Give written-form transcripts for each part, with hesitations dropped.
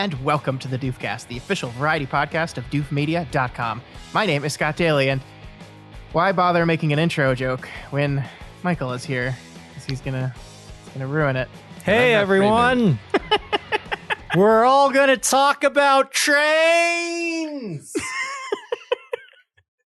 and welcome to the Doofcast, the official variety podcast of doofmedia.com. My name is Scott Daly, and why bother making an intro joke when Michael is here? Because he's gonna ruin it. Hey, everyone! We're all gonna talk about trains!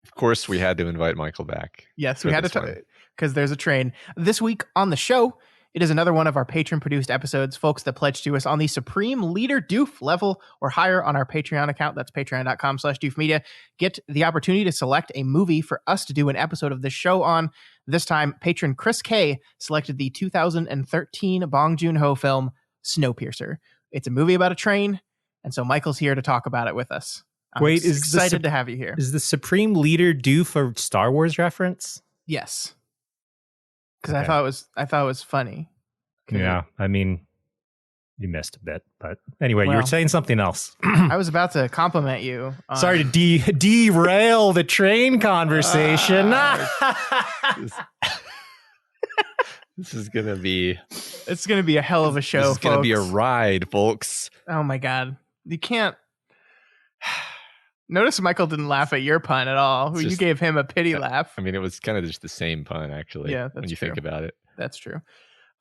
Of course, we had to invite Michael back. Yes, we had to talk because there's a train. This week on the show, it is another one of our patron-produced episodes. Folks that pledge to us on the Supreme Leader Doof level or higher on our Patreon account. That's patreon.com/doofmedia. Get the opportunity to select a movie for us to do an episode of this show on. This time, patron Chris K selected the 2013 Bong Joon Ho film, Snowpiercer. It's a movie about a train, and so Michael's here to talk about it with us. I'm excited to have you here. Is the Supreme Leader Doof a Star Wars reference? Yes. Because Okay. I thought it was funny. Yeah, I mean, you missed a bit, but anyway, you Well, were saying something else. I was about to compliment you. Sorry to derail the train conversation. This is going to be... It's going to be a hell of a show, This is going to be a folks. ride, folks. Oh my God. You can't... Notice Michael didn't laugh at your pun at all. You just- gave him a pity laugh. I mean, it was kind of just the same pun, actually. Yeah, that's when you true. think about it. That's true.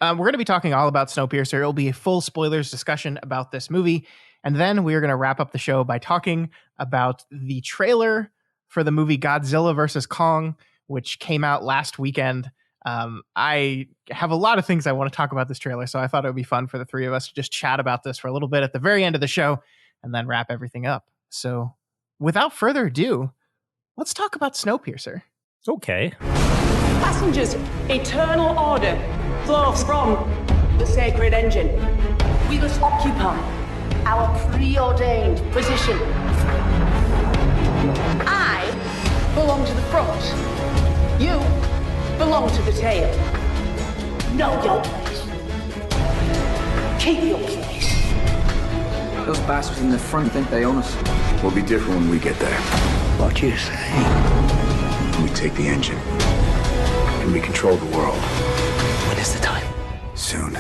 We're going to be talking all about Snowpiercer. It'll be a full spoilers discussion about this movie. And then we're going to wrap up the show by talking about the trailer for the movie Godzilla vs. Kong, which came out last weekend. I have a lot of things I want to talk about this trailer, so I thought it would be fun for the three of us to just chat about this for a little bit at the very end of the show and then wrap everything up. So without further ado, let's talk about Snowpiercer. Okay. Passengers, eternal order flows from the sacred engine. We must occupy our preordained position. I belong to the front. You belong to the tail. Know your place. Keep your place. Those bastards in the front think they own us. We'll be different when we get there. What do you say? We take the engine. And we control the world. When is the time? Soon.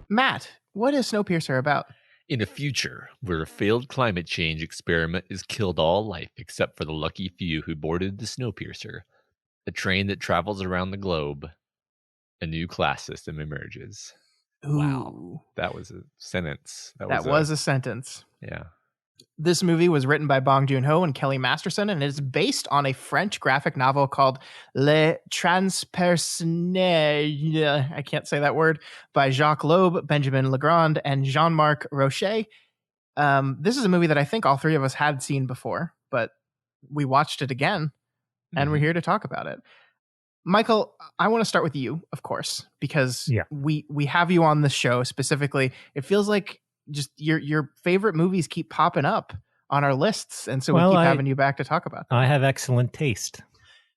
Matt, what is Snowpiercer about? In a future where a failed climate change experiment has killed all life except for the lucky few who boarded the Snowpiercer, a train that travels around the globe, a new class system emerges. Wow. Ooh, That was a sentence. that was a sentence. Yeah. This movie was written by Bong Joon Ho and Kelly Masterson, and it is based on a French graphic novel called Le Transpersonnage, I can't say that word, by Jacques Loeb, Benjamin Legrand, and Jean-Marc Rocher. This is a movie that I think all three of us had seen before, but we watched it again, and we're here to talk about it. Michael, I want to start with you, of course, because we have you on this show specifically. It feels like just your favorite movies keep popping up on our lists, and so we keep having you back to talk about them. I have excellent taste.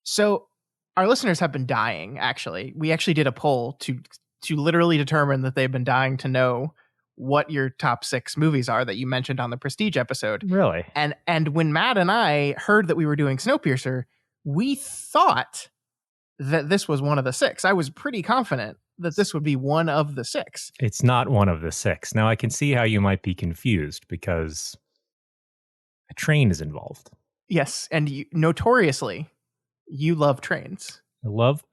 So our listeners have been dying, actually. We actually did a poll to literally determine that they've been dying to know what your top 6 movies are that you mentioned on the Prestige episode. Really? And when Matt and I heard that we were doing Snowpiercer, we thought that this was one of the 6. I was pretty confident that this would be one of the 6. It's not one of the 6. Now, I can see how you might be confused because a train is involved. Yes, and notoriously, you love trains. I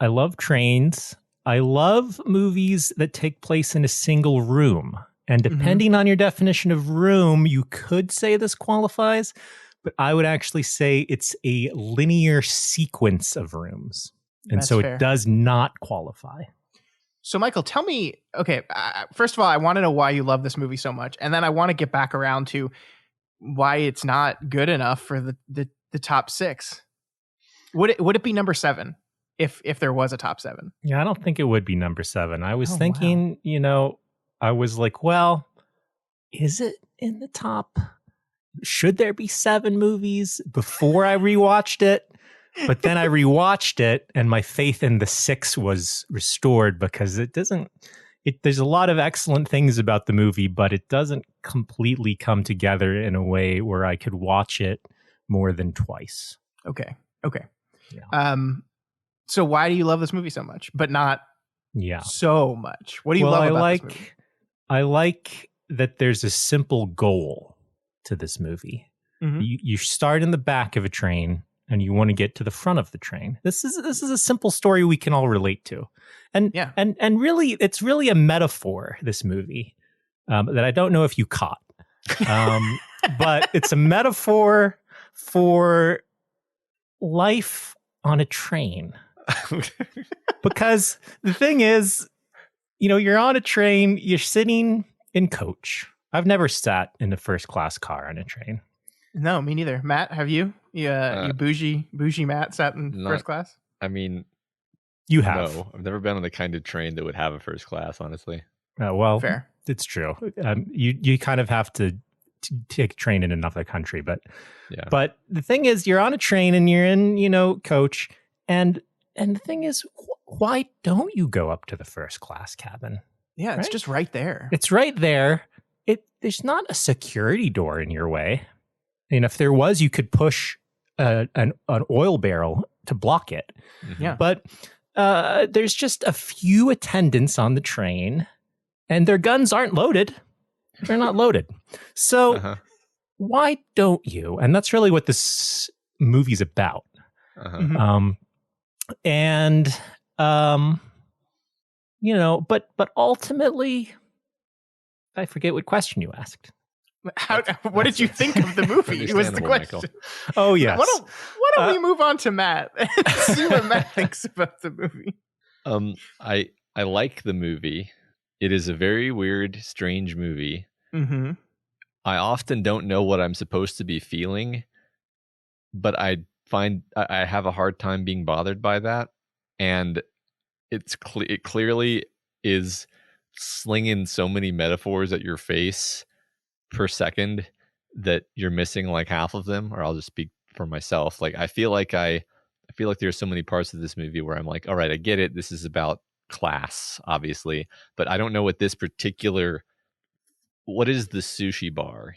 love trains. I love movies that take place in a single room. And depending on your definition of room, you could say this qualifies, but I would actually say it's a linear sequence of rooms. And That's so fair. it does not qualify. So, Michael, tell me, okay, first of all, I want to know why you love this movie so much. And then I want to get back around to why it's not good enough for the top 6. Would it be number 7 if there was a top 7? Yeah, I don't think it would be number 7. I was Oh, thinking, I was like, well, is it in the top? Should there be 7 movies before I rewatched it? But then I rewatched it and my faith in the 6 was restored because there's a lot of excellent things about the movie, but it doesn't completely come together in a way where I could watch it more than twice. Okay. Yeah. So why do you love this movie so much, but not Yeah. so much? What do you love about this movie? I like that there's a simple goal to this movie. Mhm. You start in the back of a train and you want to get to the front of the train. This is a simple story we can all relate to. And Yeah. and really, it's really a metaphor, this movie, that I don't know if you caught. But it's a metaphor for life on a train. Because the thing is, you're on a train, you're sitting in coach. I've never sat in a first class car on a train. No, me neither. Matt, have you? You bougie Matt sat in first class? I mean, You have. no, I've never been on the kind of train that would have a first class, honestly. Well, Fair. it's true. You kind of have to take a train in another country, but Yeah. But the thing is, you're on a train and you're in, coach, and the thing is, why don't you go up to the first class cabin? Yeah, it's Right? just right there. It's right there. There's not a security door in your way. And if there was, you could push an oil barrel to block it. Mhm. Yeah. But there's just a few attendants on the train, and their guns aren't loaded. They're not loaded. So Uh-huh. why don't you? And that's really what this movie's about. Uh-huh. Mhm. But ultimately, I forget what question you asked. What did you think of the movie? Was the Understandable, question. Michael. Oh, yes. Why don't we move on to Matt and see what Matt thinks about the movie? I like the movie. It is a very weird, strange movie. Mm-hmm. I often don't know what I'm supposed to be feeling, but I find I have a hard time being bothered by that. And it clearly is slinging so many metaphors at your face per second that you're missing like half of them. Or I'll just speak for myself. Like I feel like there's so many parts of this movie where I'm like, all right, I get it. This is about class, obviously, but I don't know what this particular. What is the sushi bar?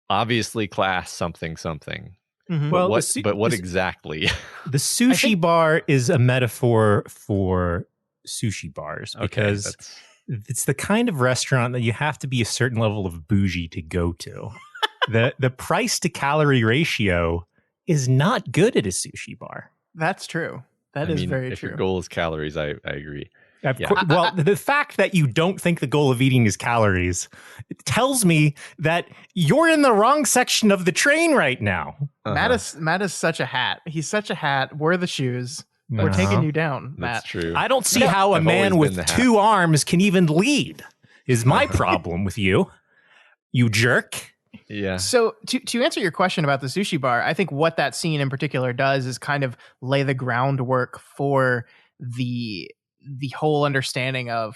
Obviously class something. Mm-hmm. Well, But what exactly? The sushi bar is a metaphor for sushi bars because that's it's the kind of restaurant that you have to be a certain level of bougie to go to. The price to calorie ratio is not good at a sushi bar. That's true. That is very if true. your goal is calories, I agree. Of Yeah. course, well, the fact that you don't think the goal of eating is calories tells me that you're in the wrong section of the train right now. Uh-huh. Matt is such a hat. He's such a hat. Wear the shoes. We're Uh-huh. taking you down, Matt. That's true. I don't see how a I've man always been with the hat. 2 arms can even lead, is my problem with you, you jerk. Yeah. So to answer your question about the sushi bar, I think what that scene in particular does is kind of lay the groundwork for the whole understanding of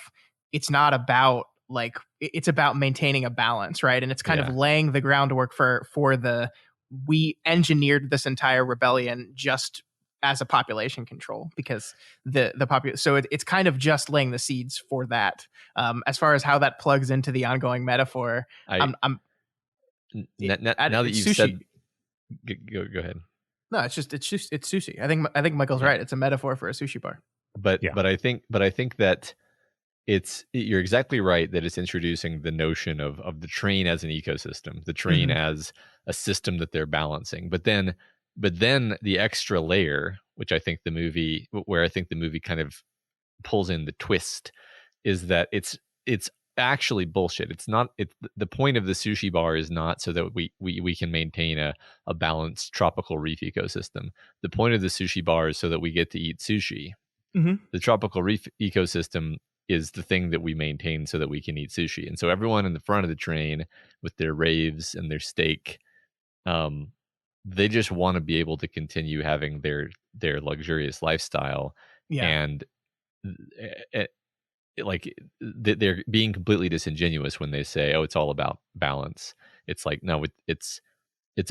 it's not about like it's about maintaining a balance, right? And it's kind of laying the groundwork for we engineered this entire rebellion just as a population control because so it's kind of just laying the seeds for that. As far as how that plugs into the ongoing metaphor, now that you've sushi. said, go ahead. No, it's sushi. I think Michael's right. It's a metaphor for a sushi bar. But I think that you're exactly right that it's introducing the notion of the train as an ecosystem, the train as a system that they're balancing. But then the extra layer, which I think the movie kind of pulls in the twist, is that it's actually bullshit. It's not. The point of the sushi bar is not so that we can maintain a balanced tropical reef ecosystem. The point of the sushi bar is so that we get to eat sushi. Mm-hmm. The tropical reef ecosystem is the thing that we maintain so that we can eat sushi. And so everyone in the front of the train with their raves and their steak, they just want to be able to continue having their luxurious lifestyle. Yeah. And they're being completely disingenuous when they say, oh, it's all about balance. It's like, no, it's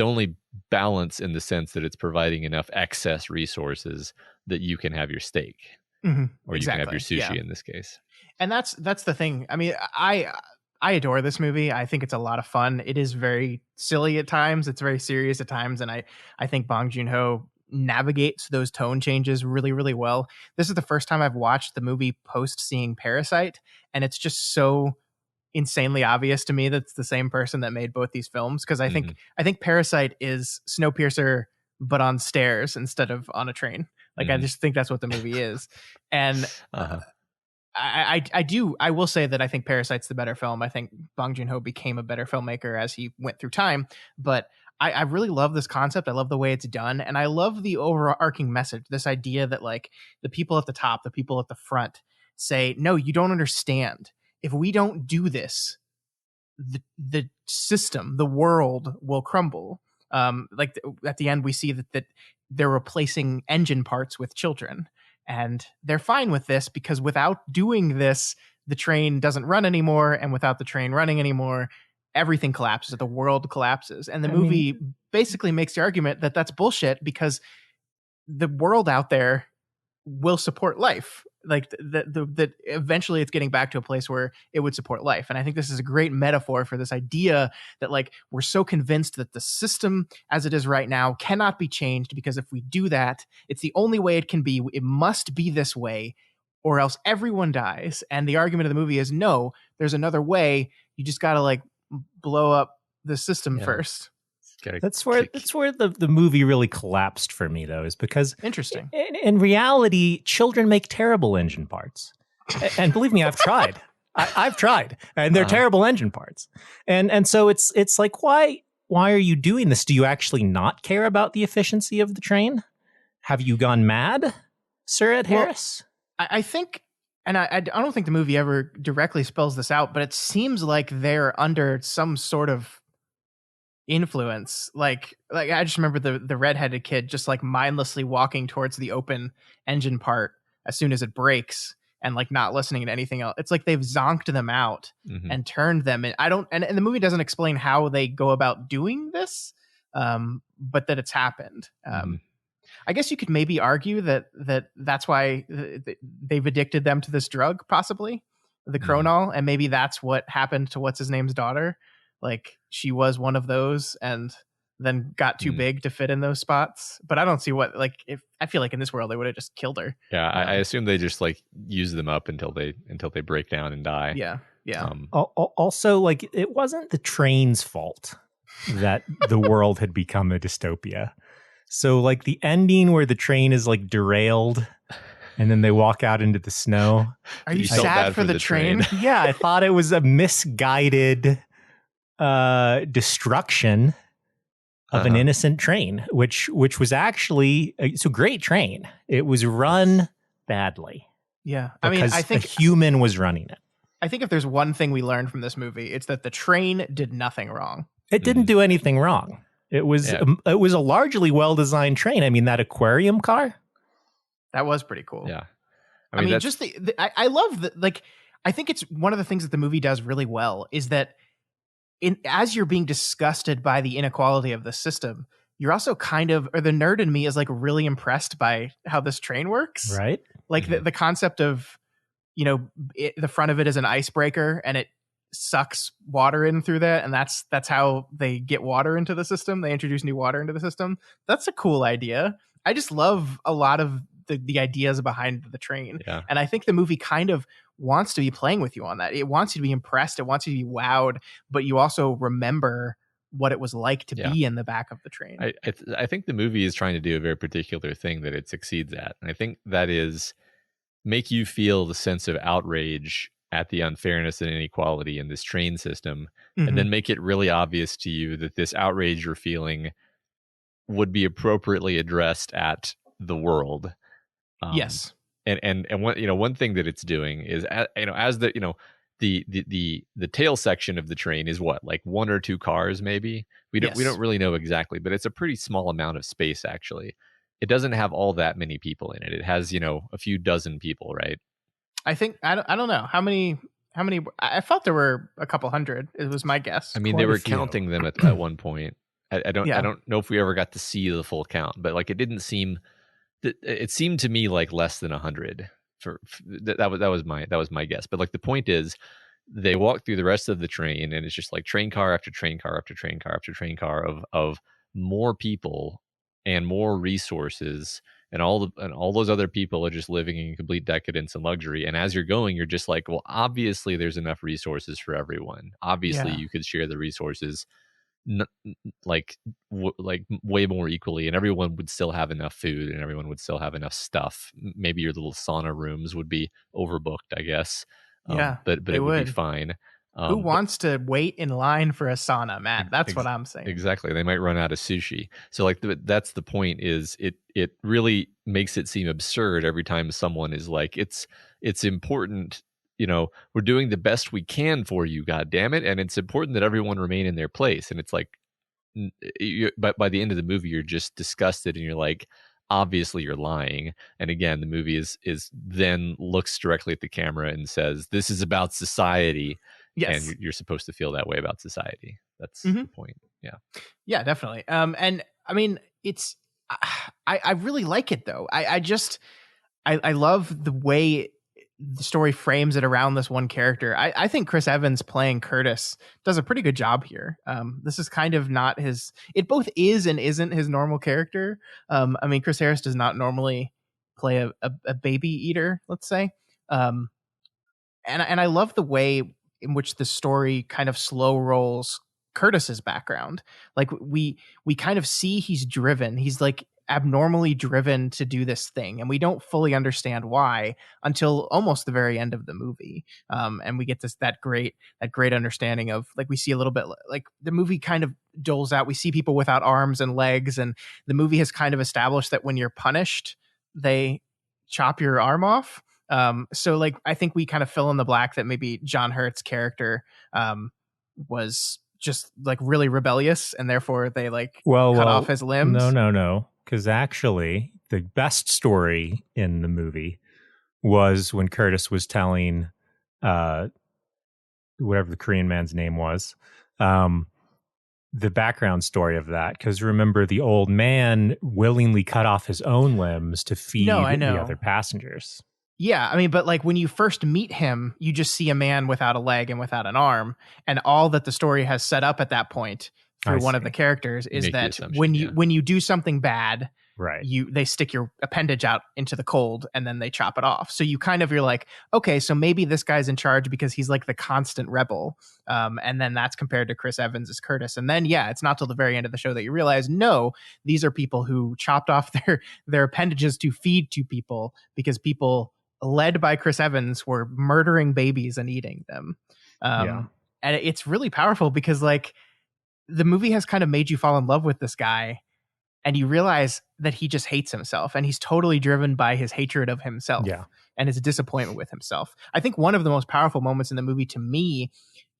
only balance in the sense that it's providing enough excess resources that you can have your steak or you can have your sushi in this case. And that's the thing. I mean, I adore this movie. I think it's a lot of fun. It is very silly at times. It's very serious at times. And I think Bong Joon Ho navigates those tone changes really, really well. This is the first time I've watched the movie post seeing Parasite. And it's just so insanely obvious to me that's the same person that made both these films, because I think Parasite is Snowpiercer but on stairs instead of on a train. Like I just think that's what the movie is. And I will say that I think Parasite's the better film. I think Bong Joon Ho became a better filmmaker as he went through time, but I really love this concept. I love the way it's done, and I love the overarching message. This idea that like the people at the top, the people at the front say, no, you don't understand. If we don't do this, the system, the world will crumble. At the end, we see that they're replacing engine parts with children, and they're fine with this because without doing this, the train doesn't run anymore, and without the train running anymore, everything collapses. The world collapses, and the movie basically makes the argument that that's bullshit because the world out there will support life. Like that eventually it's getting back to a place where it would support life. And I think this is a great metaphor for this idea that like we're so convinced that the system as it is right now cannot be changed, because if we do that, it's the only way it can be. It must be this way or else everyone dies. And the argument of the movie is no, there's another way. You just got to like blow up the system first. That's where the movie really collapsed for me, though, is because interesting. In reality, children make terrible engine parts, and believe me, I've tried. I've tried, and they're terrible engine parts. And so it's like, why are you doing this? Do you actually not care about the efficiency of the train? Have you gone mad, Sir Ed Harris? I think, and I don't think the movie ever directly spells this out, but it seems like they're under some sort of influence. Like I just remember the redheaded kid just like mindlessly walking towards the open engine part as soon as it breaks and like not listening to anything else. It's like they've zonked them out and turned them in. And the movie doesn't explain how they go about doing this, but that it's happened. I guess you could maybe argue that's why they've addicted them to this drug, possibly the Cronol, and maybe that's what happened to what's his name's daughter. Like she was one of those and then got too big to fit in those spots. But I don't see what, like, if I feel like in this world they would have just killed her. Yeah, I assume they just like use them up until they break down and die. Yeah. Also, like, it wasn't the train's fault that the world had become a dystopia. So like the ending where the train is like derailed and then they walk out into the snow. Are you sad for the train? Yeah, I thought it was a misguided destruction of an innocent train, which was actually it's a great train. It was run badly. Yeah, I mean, I think a human was running it. I think if there's one thing we learned from this movie, it's that the train did nothing wrong. It didn't do anything wrong. It was a largely well-designed train. I mean, that aquarium car, that was pretty cool. Yeah, I mean just I love that. Like, I think it's one of the things that the movie does really well is that as you're being disgusted by the inequality of the system, you're also kind of, or the nerd in me is like really impressed by how this train works. Right. Like the concept of, the front of it is an icebreaker and it sucks water in through that. And that's how they get water into the system. They introduce new water into the system. That's a cool idea. I just love a lot of the ideas behind the train. Yeah. And I think the movie kind of wants to be playing with you on that. It wants you to be impressed. It wants you to be wowed, but you also remember what it was like to be in the back of the train. I think the movie is trying to do a very particular thing that it succeeds at. And I think that is make you feel the sense of outrage at the unfairness and inequality in this train system, and then make it really obvious to you that this outrage you're feeling would be appropriately addressed at the world. Yes. And one thing that it's doing is, as the tail section of the train is what, like one or two cars, maybe we don't really know exactly, but it's a pretty small amount of space. Actually, it doesn't have all that many people in it. It has, a few dozen people, right? I think I don't know how many. I thought there were a couple hundred. It was my guess. I mean, they were counting them at one point. I don't know if we ever got to see the full count, but like it didn't seem. It seemed to me like less than 100. That was my guess. But like the point is, they walk through the rest of the train, and it's just like train car after train car after train car after train car of more people and more resources, and all those other people are just living in complete decadence and luxury. And as you're going, you're just like, well, obviously there's enough resources for everyone. Obviously Yeah. you could share the resources like way more equally, and everyone would still have enough food, and everyone would still have enough stuff. Maybe your little sauna rooms would be overbooked, I guess. Yeah, But they it would be would. fine. Who But wants to wait in line for a sauna, Matt? That's what I'm saying. exactly, they might run out of sushi. So like that's the point. Is it really makes it seem absurd every time someone is like, it's important, we're doing the best we can for you, god damn it, and it's important that everyone remain in their place. And it's like, but by the end of the movie you're just disgusted, and you're like, obviously you're lying. And again, the movie is then looks directly at the camera and says, this is about society. Yes. And you're supposed to feel that way about society. That's Mhm. the point. Yeah, definitely. And I mean, it's I really like it though. I love the way the story frames it around this one character. I think Chris Evans playing Curtis does a pretty good job here. This is kind of not his. It both is and isn't his normal character. I mean, Chris Harris does not normally play a baby eater, let's say. And I love the way in which the story kind of slow rolls Curtis's background. Like we kind of see he's driven. He's like abnormally driven to do this thing, and we don't fully understand why until almost the very end of the movie. And we get that great understanding of, like, we see a little bit, like the movie kind of doles out. We see people without arms and legs, and the movie has kind of established that when you're punished, they chop your arm off. So like I think we kind of fill in the black that maybe John Hurt's character was just like really rebellious, and therefore they cut off his limbs. No. Because actually, the best story in the movie was when Curtis was telling whatever the Korean man's name was, the background story of that. Because remember, the old man willingly cut off his own limbs to feed the other passengers. Yeah, I mean, but like when you first meet him, you just see a man without a leg and without an arm, and all that the story has set up at that point through one of the characters is that when you do something bad, right, they stick your appendage out into the cold and then they chop it off. So you're like, okay, so maybe this guy's in charge because he's like the constant rebel. And then that's compared to Chris Evans as Curtis. And then, it's not till the very end of the show that you realize, no, these are people who chopped off their appendages to feed to people, because people led by Chris Evans were murdering babies and eating them. And it's really powerful because like the movie has kind of made you fall in love with this guy, and you realize that he just hates himself, and he's totally driven by his hatred of himself and his disappointment with himself. I think one of the most powerful moments in the movie to me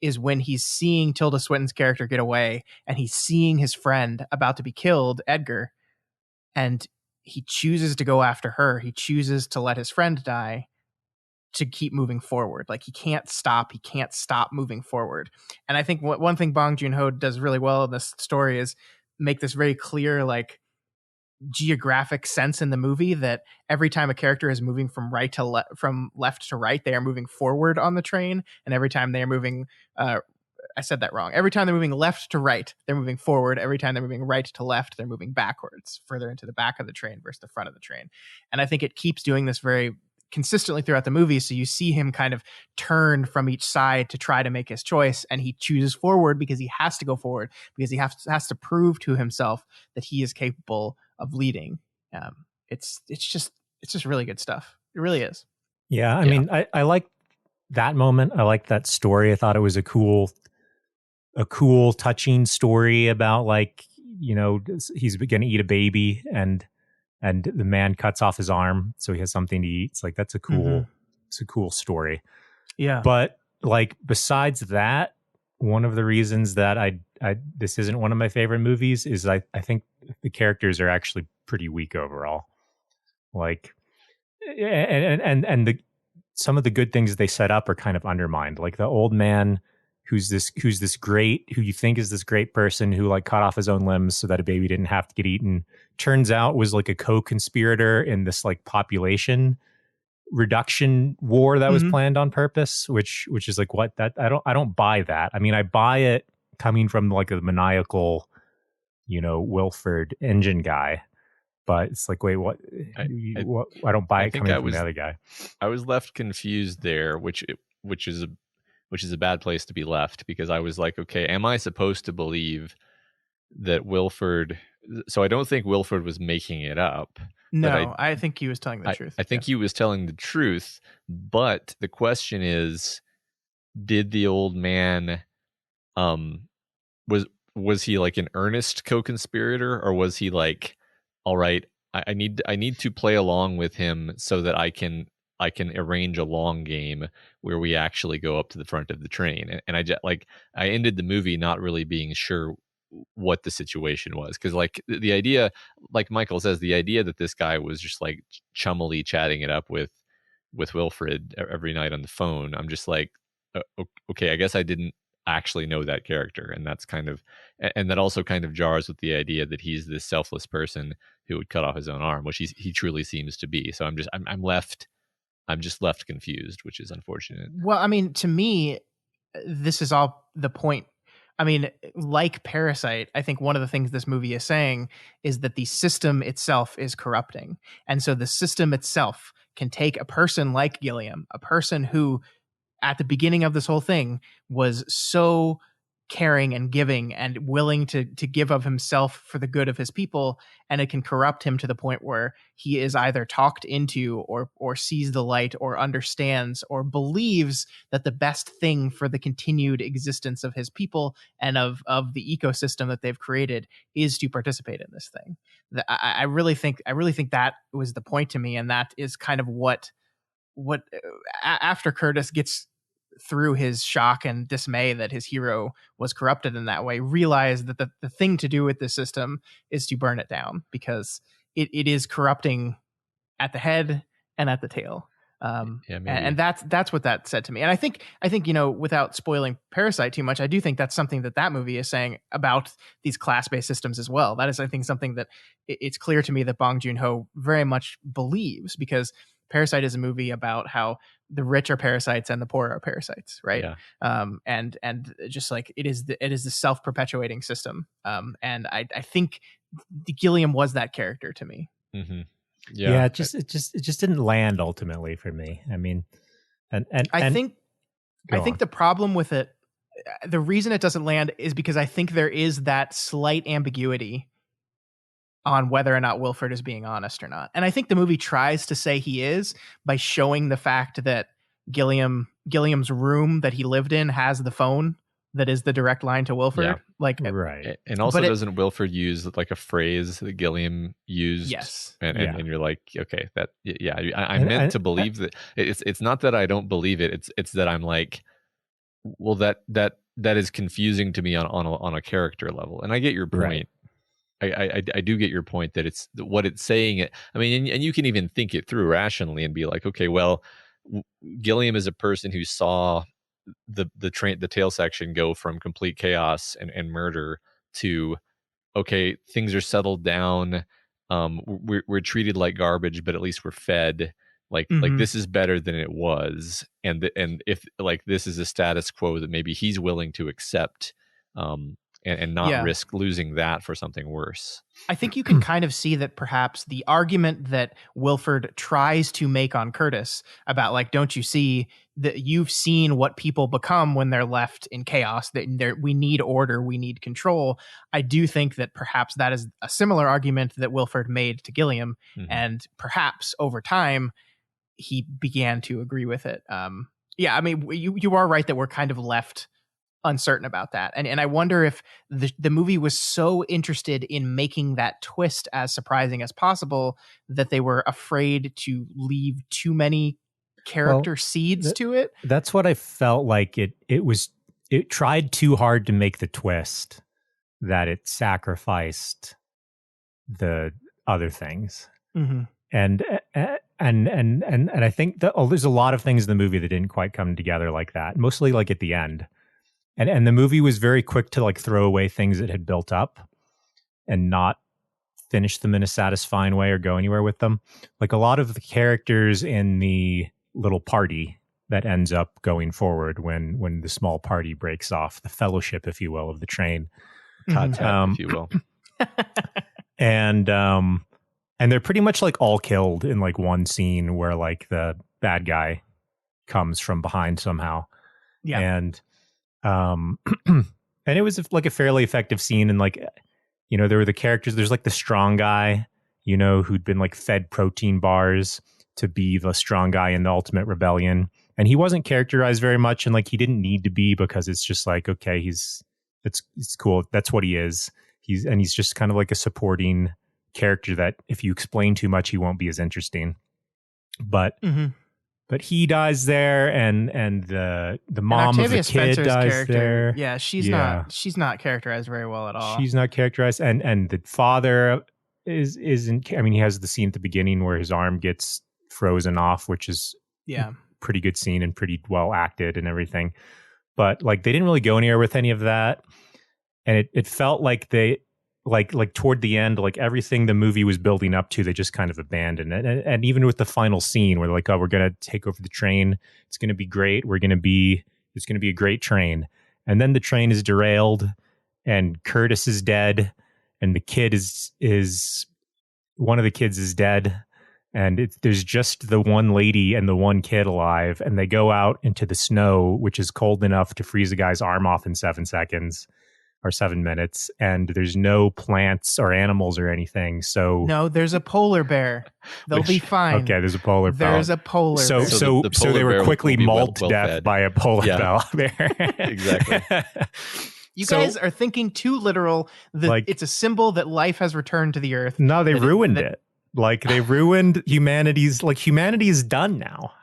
is when he's seeing Tilda Swinton's character get away, and he's seeing his friend about to be killed, Edgar, and he chooses to go after her. He chooses to let his friend die to keep moving forward. Like he can't stop moving forward. And I think one thing Bong Joon Ho does really well in this story is make this very clear, like, geographic sense in the movie that every time a character is moving from from left to right, they are moving forward on the train. And every time they are moving, I said that wrong. Every time they're moving left to right, they're moving forward. Every time they're moving right to left, they're moving backwards, further into the back of the train versus the front of the train. And I think it keeps doing this very consistently throughout the movie. So you see him kind of turn from each side to try to make his choice, and he chooses forward because he has to go forward, because he has to prove to himself that he is capable of leading. It's just really good stuff. It really is. Yeah, I mean, I like that moment. I like that story. I thought it was a cool, touching story about, like, he's going to eat a baby, and the man cuts off his arm so he has something to eat. It's like, that's a cool, it's a cool story. Yeah. But like, besides that, one of the reasons that I this isn't one of my favorite movies is I think the characters are actually pretty weak overall. Like, and some of the good things they set up are kind of undermined. Like the old man who you think is this great person who like cut off his own limbs so that a baby didn't have to get eaten, turns out was like a co-conspirator in this like population reduction war that was planned on purpose, which is like, what, that I don't buy that. I mean, I buy it coming from like a maniacal, Wilford engine guy, But it's like, wait, what? I don't buy it coming from the other guy. I was left confused there, which is a bad place to be left, because I was like, okay, am I supposed to believe that Wilford? So I don't think Wilford was making it up. No, I think he was telling the truth. I think he was telling the truth, but the question is, did the old man, was he like an earnest co-conspirator, or was he like, all right, I need to play along with him so that I can arrange a long game where we actually go up to the front of the train. And I ended the movie not really being sure what the situation was, because like the idea, like Michael says, the idea that this guy was just like chummily chatting it up with Wilfred every night on the phone, I'm just like, okay, I guess I didn't actually know that character, and that also kind of jars with the idea that he's this selfless person who would cut off his own arm, which he truly seems to be. So I'm just left confused, which is unfortunate. Well, I mean, to me, this is all the point. I mean, like Parasite, I think one of the things this movie is saying is that the system itself is corrupting. And so the system itself can take a person like Gilliam, a person who at the beginning of this whole thing was so caring and giving and willing to give of himself for the good of his people, and it can corrupt him to the point where he is either talked into or sees the light or understands or believes that the best thing for the continued existence of his people and of the ecosystem that they've created is to participate in this thing. I really think that was the point to me, and that is kind of what after Curtis gets through his shock and dismay that his hero was corrupted in that way, realized that the thing to do with this system is to burn it down, because it is corrupting at the head and at the tail. And that's what that said to me. And I think, without spoiling Parasite too much, I do think that's something that movie is saying about these class-based systems as well. That is, I think, something that it's clear to me that Bong Joon Ho very much believes, because Parasite is a movie about how the rich are parasites and the poor are parasites, right? Yeah. And just like it is the self-perpetuating system. And I think Gilliam was that character to me. Mm-hmm. Yeah, it just didn't land ultimately for me. I mean, and I think the problem with it, the reason it doesn't land is because I think there is that slight ambiguity on whether or not Wilford is being honest or not. And I think the movie tries to say he is by showing the fact that Gilliam's room that he lived in has the phone that is the direct line to Wilford. Yeah. Like, right. And also, doesn't Wilford use like a phrase that Gilliam used? Yes. And you're like, okay, that, yeah, I meant to believe that. It's not that I don't believe it. It's that I'm like, well, that is confusing to me on a character level. And I get your point. Right. I do get your point that it's what it's saying. I mean, and you can even think it through rationally and be like, okay, well, Gilliam is a person who saw the tail section go from complete chaos and murder to, okay, things are settled down. We're treated like garbage, but at least we're fed. Like this is better than it was, and if like this is a status quo that maybe he's willing to accept. And not risk losing that for something worse. I think you can kind of see that perhaps the argument that Wilford tries to make on Curtis about, like, don't you see that you've seen what people become when they're left in chaos, that we need order, we need control. I do think that perhaps that is a similar argument that Wilford made to Gilliam, and perhaps over time he began to agree with it. I mean, you are right that we're kind of left uncertain about that, and I wonder if the movie was so interested in making that twist as surprising as possible that they were afraid to leave too many character seeds to it. That's what I felt like. It tried too hard to make the twist that it sacrificed the other things. And I think that there's a lot of things in the movie that didn't quite come together like that, mostly like at the end. And the movie was very quick to like throw away things that had built up and not finish them in a satisfying way or go anywhere with them. Like a lot of the characters in the little party that ends up going forward when the small party breaks off, the fellowship, if you will, of the train. If you will. And And they're pretty much like all killed in like one scene where like the bad guy comes from behind somehow. Yeah. And and it was like a fairly effective scene. And like, you know, there were the characters. There's like the strong guy, you know, who'd been like fed protein bars to be the strong guy in the Ultimate Rebellion. And he wasn't characterized very much. And like, he didn't need to be, because it's just like, okay, it's cool. That's what he is. He's just kind of like a supporting character that if you explain too much, he won't be as interesting. But he dies there, and the mom of the kid Spencer's dies character, there. Yeah, she's not characterized very well at all. She's not characterized, and the father isn't. I mean, he has the scene at the beginning where his arm gets frozen off, which is a pretty good scene and pretty well acted and everything. But like, they didn't really go anywhere with any of that, and it felt like they like toward the end, like everything the movie was building up to, they just kind of abandoned it. And even with the final scene where they're like, oh, we're going to take over the train. It's going to be great. It's going to be a great train. And then the train is derailed and Curtis is dead. And the kid is one of the kids is dead. And there's just the one lady and the one kid alive. And they go out into the snow, which is cold enough to freeze a guy's arm off in 7 seconds. Or 7 minutes, and there's no plants or animals or anything. So no, there's a polar bear. They'll be fine. Okay, there's a polar bear. There's a polar bear. So they were quickly mauled to death fed by a polar bear. Exactly. You guys are thinking too literal. It's a symbol that life has returned to the earth. No, they ruined it. Like, they ruined humanity's. Like, humanity is done now.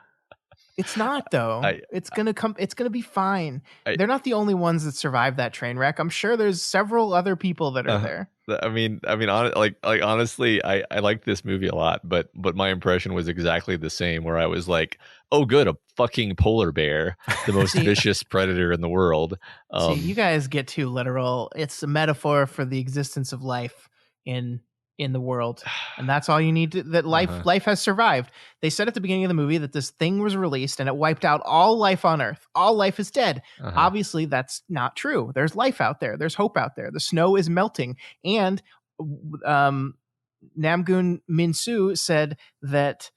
It's not, though. It's gonna be fine. They're not the only ones that survived that train wreck. I'm sure there's several other people that are there. I mean, honestly, I like this movie a lot, but my impression was exactly the same. Where I was like, oh, good, a fucking polar bear, the most vicious predator in the world. See, you guys get too literal. It's a metaphor for the existence of life in the world, and that's all you need to, that life has survived. They said at the beginning of the movie that this thing was released and it wiped out all life on Earth. All life is dead. Obviously that's not true. There's life out there. There's hope out there. The snow is melting, and Namgoon Min-soo said that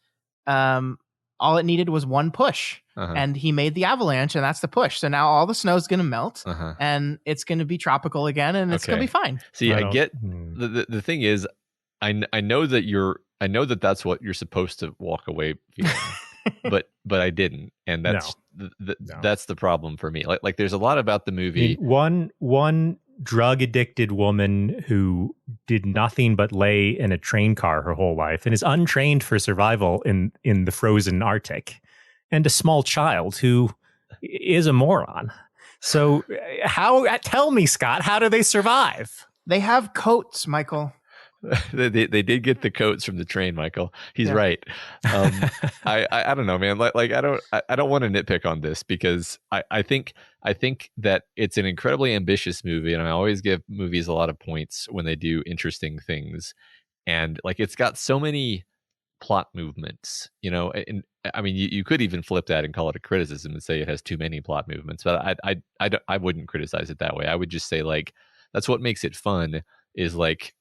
all it needed was one push. And he made the avalanche, and that's the push. So now all the snow is going to melt, and it's going to be tropical again, and it's going to be fine. See, I get the thing is, I know that that's what you're supposed to walk away feeling, but I didn't, and that's that's the problem for me. Like there's a lot about the movie. I mean, one drug addicted woman who did nothing but lay in a train car her whole life and is untrained for survival in the frozen Arctic, and a small child who is a moron. So tell me, Scott, how do they survive? They have coats, Michael. They did get the coats from the train, Michael. He's right. I don't know, man. Like I don't want to nitpick on this, because I think that it's an incredibly ambitious movie, and I always give movies a lot of points when they do interesting things. And like, it's got so many plot movements, you know, and I mean, you could even flip that and call it a criticism and say it has too many plot movements, but I wouldn't criticize it that way. I would just say, like, that's what makes it fun, is like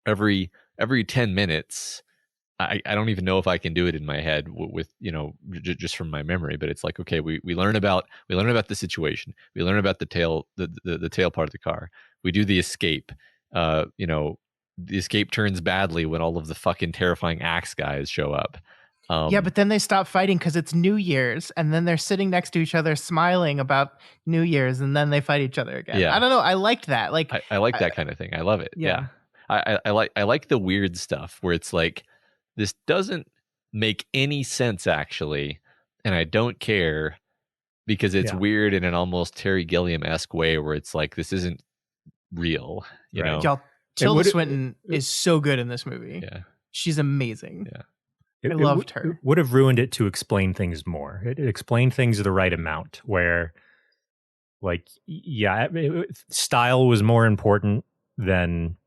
every 10 minutes, I don't even know if I can do it in my head with you know, just from my memory, but it's like, okay, we learn about the situation, we learn about the tail part of the car, we do the escape, you know, the escape turns badly when all of the fucking terrifying axe guys show up. Yeah, but then they stop fighting because it's New Year's, and then they're sitting next to each other smiling about New Year's, and then they fight each other again. Yeah. I don't know. I liked that. Like, I like that kind of thing. I love it. Yeah. I like the weird stuff where it's like, this doesn't make any sense actually, and I don't care, because it's weird in an almost Terry Gilliam-esque way where it's like, this isn't real, you know? Y'all, Tilda Swinton is so good in this movie. Yeah. She's amazing. Yeah. I loved her. It would have ruined it to explain things more. It explained things the right amount, where, like, style was more important than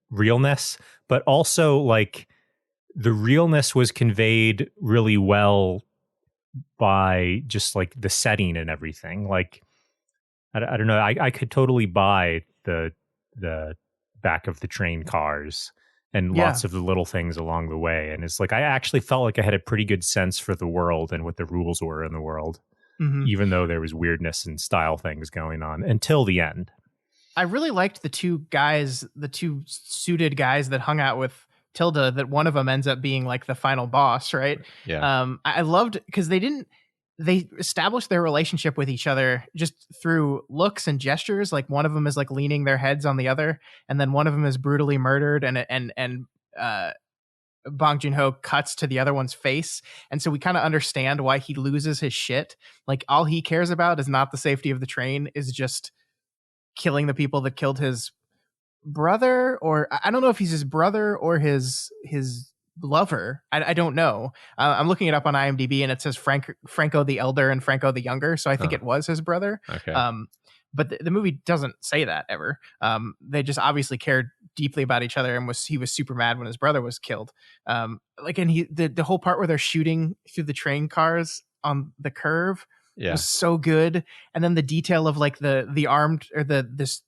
realness, but also, like, the realness was conveyed really well by just like the setting and everything. Like, I don't know. I could totally buy the back of the train cars and lots of the little things along the way. And it's like, I actually felt like I had a pretty good sense for the world and what the rules were in the world, even though there was weirdness and style things going on until the end. I really liked the two suited guys that hung out with Tilda, that one of them ends up being like the final boss, right? Yeah. I loved because they established their relationship with each other just through looks and gestures. Like one of them is like leaning their heads on the other, and then one of them is brutally murdered, and Bong Joon Ho cuts to the other one's face, and so we kind of understand why he loses his shit. Like all he cares about is not the safety of the train, is just killing the people that killed his brother, or I don't know if he's his brother or his lover. I don't know. I'm looking it up on IMDb, and it says Franco the Elder and Franco the Younger, so I think it was his brother. Okay. But the movie doesn't say that ever. They just obviously cared deeply about each other, and he was super mad when his brother was killed. And the whole part where they're shooting through the train cars on the curve was so good. And then the detail of like the armed or the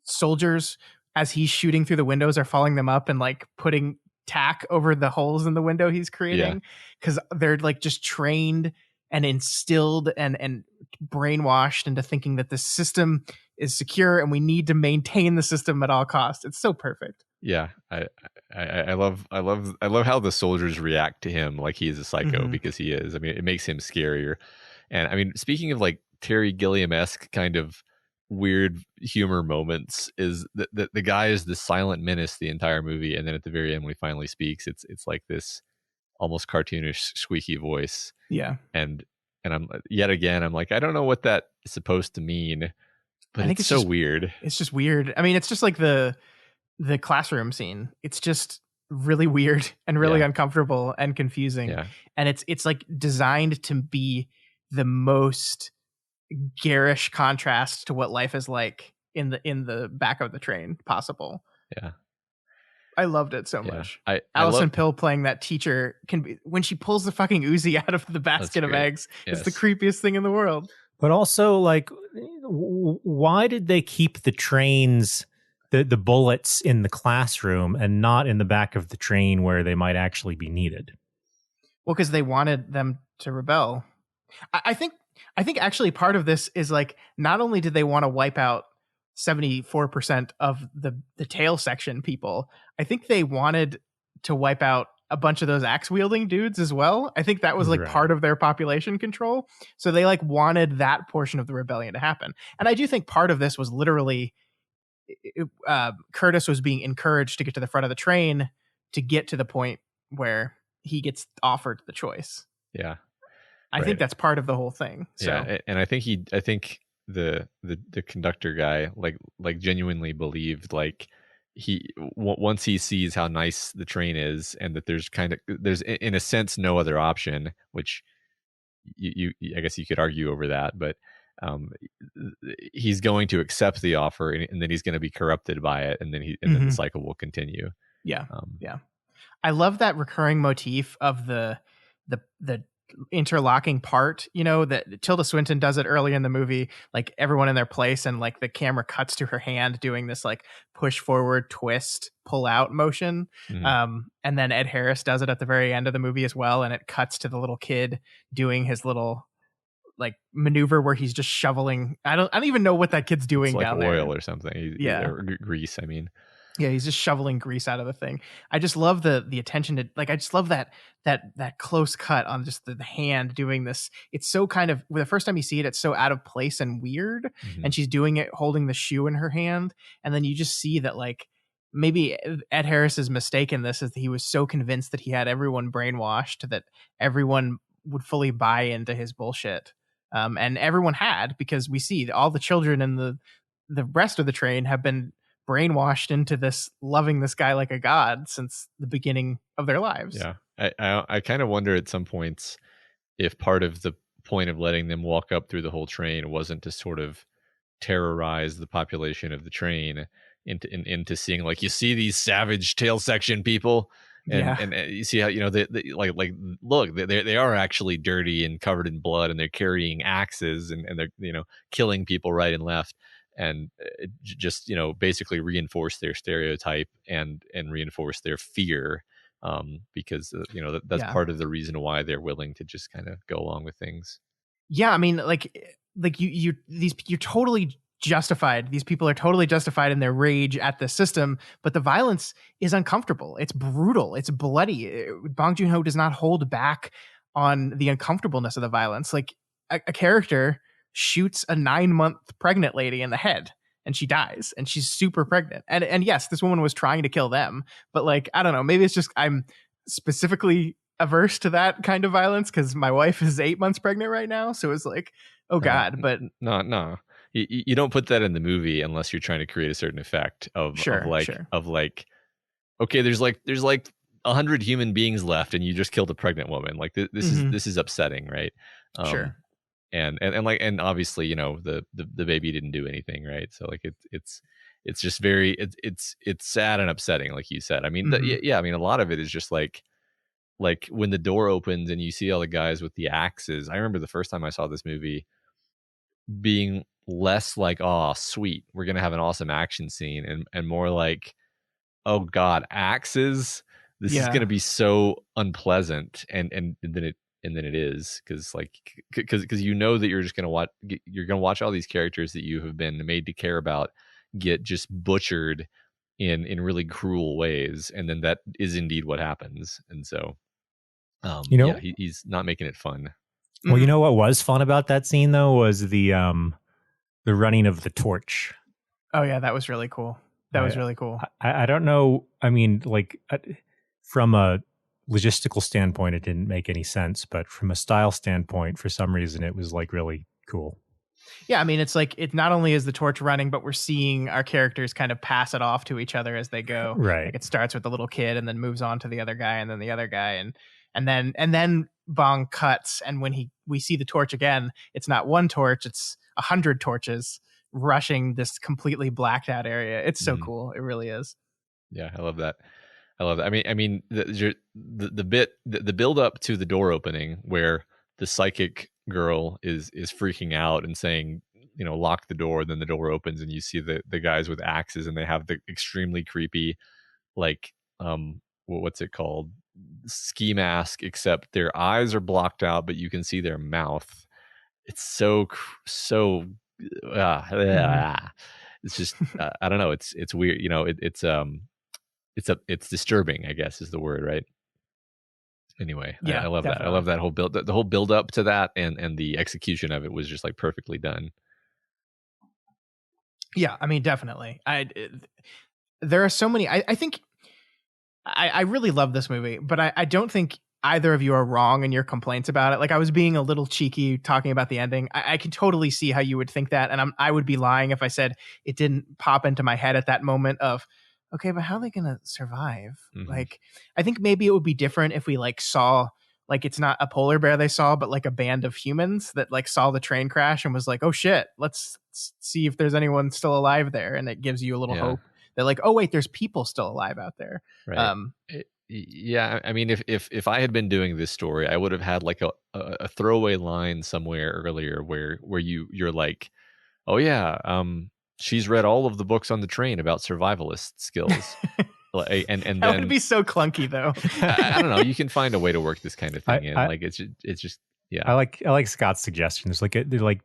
soldiers as he's shooting through the windows are following them up and like putting tack over the holes in the window he's creating, because they're like just trained and instilled and brainwashed into thinking that the system is secure and we need to maintain the system at all costs. It's so perfect. Yeah, I love how the soldiers react to him like he's a psycho, because he is. I mean, it makes him scarier. And I mean, speaking of like Terry Gilliam-esque kind of weird humor moments, is that the guy is the silent menace the entire movie, and then at the very end when he finally speaks, it's like this almost cartoonish squeaky voice. Yeah. And I'm I'm like, I don't know what that is supposed to mean, but it's so weird. It's just weird. I mean, it's just like the classroom scene. It's just really weird and really uncomfortable and confusing. Yeah. And it's like designed to be the most garish contrast to what life is like in the back of the train possible. Yeah. I loved it so much. Alison Pill playing that teacher can be, when she pulls the fucking Uzi out of the basket of eggs, it's the creepiest thing in the world. But also, like, why did they keep the trains, the bullets in the classroom and not in the back of the train where they might actually be needed? Well, because they wanted them to rebel. I think actually part of this is like, not only did they want to wipe out 74% of the tail section people, I think they wanted to wipe out a bunch of those axe wielding dudes as well. I think that was like part of their population control. So they like wanted that portion of the rebellion to happen. And I do think part of this was literally Curtis was being encouraged to get to the front of the train to get to the point where he gets offered the choice. Yeah. I think that's part of the whole thing. So. Yeah, and I think the conductor guy like genuinely believed, like once he sees how nice the train is and that there's in a sense no other option, which you I guess you could argue over that, but he's going to accept the offer, and then he's going to be corrupted by it, and then then the cycle will continue. Yeah. I love that recurring motif of the interlocking part, that Tilda Swinton does it early in the movie, like everyone in their place, and like the camera cuts to her hand doing this like push forward, twist, pull out motion. And then Ed Harris does it at the very end of the movie as well, and it cuts to the little kid doing his little like maneuver where he's just shoveling. I don't even know what that kid's doing, it's like down there. Oil or something. Or grease, I mean. Yeah, he's just shoveling grease out of the thing. I just love the attention to, like, I just love that close cut on just the hand doing this. It's so kind of, the first time you see it, it's so out of place and weird. And she's doing it holding the shoe in her hand, and then you just see that like maybe Ed Harris's mistake in this is that he was so convinced that he had everyone brainwashed that everyone would fully buy into his bullshit. And everyone had, because we see all the children in the rest of the train have been brainwashed into this loving this guy like a god since the beginning of their lives. Yeah. I kind of wonder at some points if part of the point of letting them walk up through the whole train wasn't to sort of terrorize the population of the train into seeing, like, you see these savage tail section people, and you see how, they like look, they are actually dirty and covered in blood, and they're carrying axes, and they're killing people right and left. and just basically reinforce their stereotype and reinforce their fear, because that's Yeah. part of the reason why they're willing to just kind of go along with things. Yeah, I mean, like you're totally justified. These people are totally justified in their rage at the system, but the violence is uncomfortable. It's brutal. It's bloody. Bong Joon Ho does not hold back on the uncomfortableness of the violence. Like a character shoots a 9-month pregnant lady in the head, and she dies, and she's super pregnant. And yes, this woman was trying to kill them, but like, I don't know, maybe it's just I'm specifically averse to that kind of violence because my wife is 8 months pregnant right now, so it's like, oh god. But no, you don't put that in the movie unless you're trying to create a certain effect of like, okay, there's like 100 human beings left and you just killed a pregnant woman. Like this is upsetting, right? Sure. And obviously the baby didn't do anything, right? So like it's just very it's sad and upsetting, like you said. I mean, I mean, a lot of it is just like when the door opens and you see all the guys with the axes. I remember the first time I saw this movie being less like, oh sweet, we're gonna have an awesome action scene, and more like, oh god, axes, this is gonna be so unpleasant, and then it is, because that you're just gonna watch all these characters that you have been made to care about get just butchered in really cruel ways, and then that is indeed what happens. And so he's not making it fun. Well, you know what was fun about that scene though was the running of the torch. Oh yeah, that was really cool. That was really cool. I don't know. I mean, like from a logistical standpoint, it didn't make any sense, but from a style standpoint, for some reason, it was like really cool. Yeah, I mean, it's like it not only is the torch running, but we're seeing our characters kind of pass it off to each other as they go. Right. Like it starts with the little kid and then moves on to the other guy and then the other guy, and then Bong cuts, and when we see the torch again, it's not one torch, it's 100 torches rushing this completely blacked out area. It's so cool. It really is. Yeah, I love that. I mean, the build up to the door opening, where the psychic girl is freaking out and saying, lock the door. Then the door opens and you see the guys with axes, and they have the extremely creepy, like, what's it called, ski mask, except their eyes are blocked out, but you can see their mouth. It's so it's just I don't know. It's weird. It's disturbing, I guess is the word, right? Anyway, yeah, I love definitely. that. I love that whole build. The whole build up to that, and the execution of it was just like perfectly done. Yeah, I mean, definitely. There are so many. I think I really love this movie, but I don't think either of you are wrong in your complaints about it. Like, I was being a little cheeky talking about the ending. I can totally see how you would think that, and I would be lying if I said it didn't pop into my head at that moment of, okay, but how are they gonna survive? Like, I think maybe it would be different if we like saw, like, it's not a polar bear they saw, but like a band of humans that like saw the train crash and was like, oh shit, let's see if there's anyone still alive there, and it gives you a little hope that like, oh wait, there's people still alive out there. Right. Yeah, I mean, if I had been doing this story, I would have had like a throwaway line somewhere earlier where you're like, oh yeah, she's read all of the books on the train about survivalist skills. and That then would be so clunky though. I don't know. You can find a way to work this kind of thing in. Like it's just yeah. I like Scott's suggestion. There's like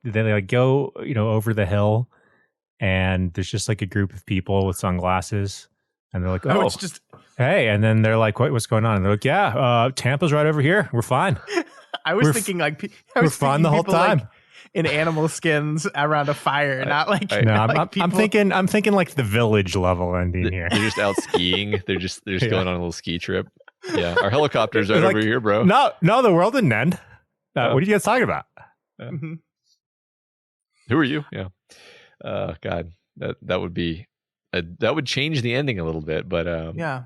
they go over the hill, and there's just like a group of people with sunglasses, and they're like, oh, it's just, hey, and then they're like, what's going on? And they're like, yeah, Tampa's right over here. We're fine. I was thinking like we're fine the whole time. Like, in animal skins around a fire, not like I'm thinking like the Village level ending here. They're just out skiing. They're just going on a little ski trip. Yeah, our helicopters right over here, bro. No, the world didn't end. What are you guys talking about? Who are you? Yeah. God, that would be that would change the ending a little bit, but yeah.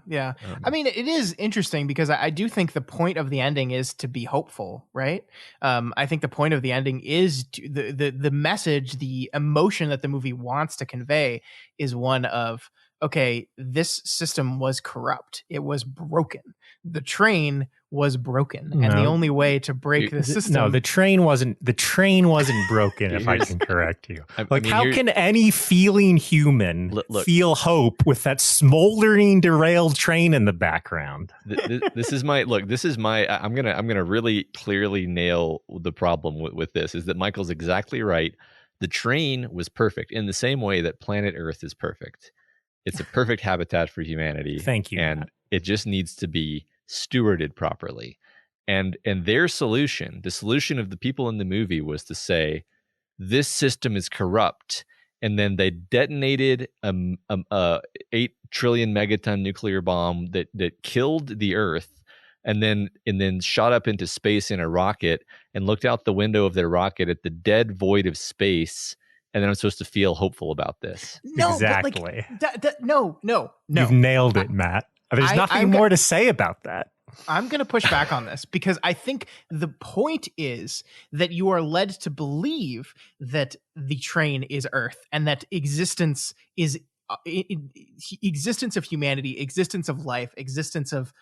I mean, it is interesting because I do think the point of the ending is to be hopeful, right? I think the point of the ending is the message, the emotion that the movie wants to convey is one of, okay, this system was corrupt. It was broken. The train was broken, and the No. only way to break the system. No, the train wasn't broken. If I can correct you, how can any feeling human feel hope with that smoldering derailed train in the background? This is my look. This is my. I'm gonna really clearly nail the problem with this. Is that Michael's exactly right. The train was perfect in the same way that planet Earth is perfect. It's a perfect habitat for humanity. Thank you, and Matt. it just needs to be stewarded properly. And their solution, the solution of the people in the movie, was to say this system is corrupt, and then they detonated a 8 trillion megaton nuclear bomb that killed the Earth, and then shot up into space in a rocket and looked out the window of their rocket at the dead void of space. And then I'm supposed to feel hopeful about this. No, exactly. No. You've nailed it, Matt. There's nothing more to say about that. I'm going to push back on this because I think the point is that you are led to believe that the train is Earth and that existence is existence of humanity, existence of life, existence of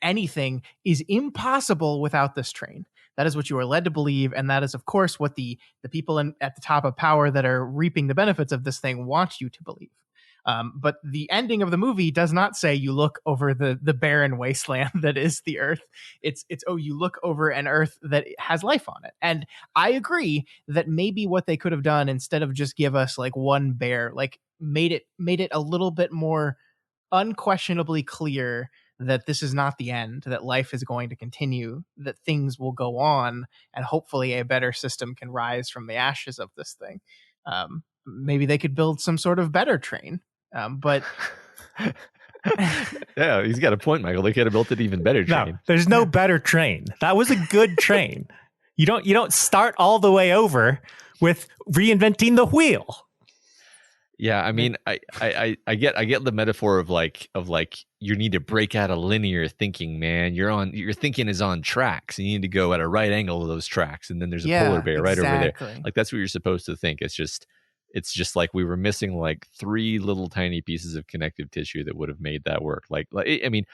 anything is impossible without this train. That is what you are led to believe, and that is, of course, what the people at the top of power that are reaping the benefits of this thing want you to believe. But the ending of the movie does not say you look over the barren wasteland that is the Earth. It's you look over an Earth that has life on it. And I agree that maybe what they could have done instead of just give us like one bear, like made it a little bit more unquestionably clear that this is not the end, that life is going to continue, that things will go on, and hopefully a better system can rise from the ashes of this thing. Maybe they could build some sort of better train. But yeah, he's got a point, Michael. They could have built an even better train. No, there's no better train. That was a good train. You don't start all the way over with reinventing the wheel. Yeah, I mean, I get the metaphor of like you need to break out of linear thinking, man. Your thinking is on tracks. You need to go at a right angle to those tracks, and then there's a polar bear right over there. Like that's what you're supposed to think. It's just like we were missing like 3 little tiny pieces of connective tissue that would have made that work. Like I mean,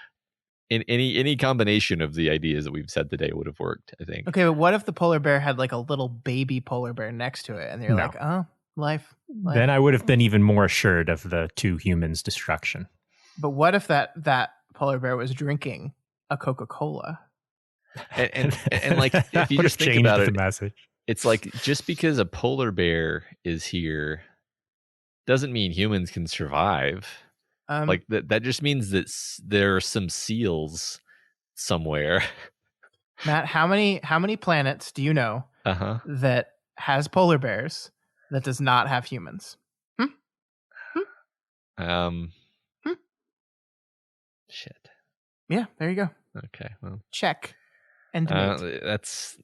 in any combination of the ideas that we've said today would have worked, I think. Okay, but what if the polar bear had like a little baby polar bear next to it, and you're like, oh, life. Then I would have been even more assured of the 2 humans' destruction. But what if that polar bear was drinking a Coca-Cola? And like if you just think about it, message. It's like just because a polar bear is here doesn't mean humans can survive. Like that just means that there are some seals somewhere. Matt, how many planets do you know that has polar bears that does not have humans? Shit. Yeah, there you go. Okay, well, check. And that's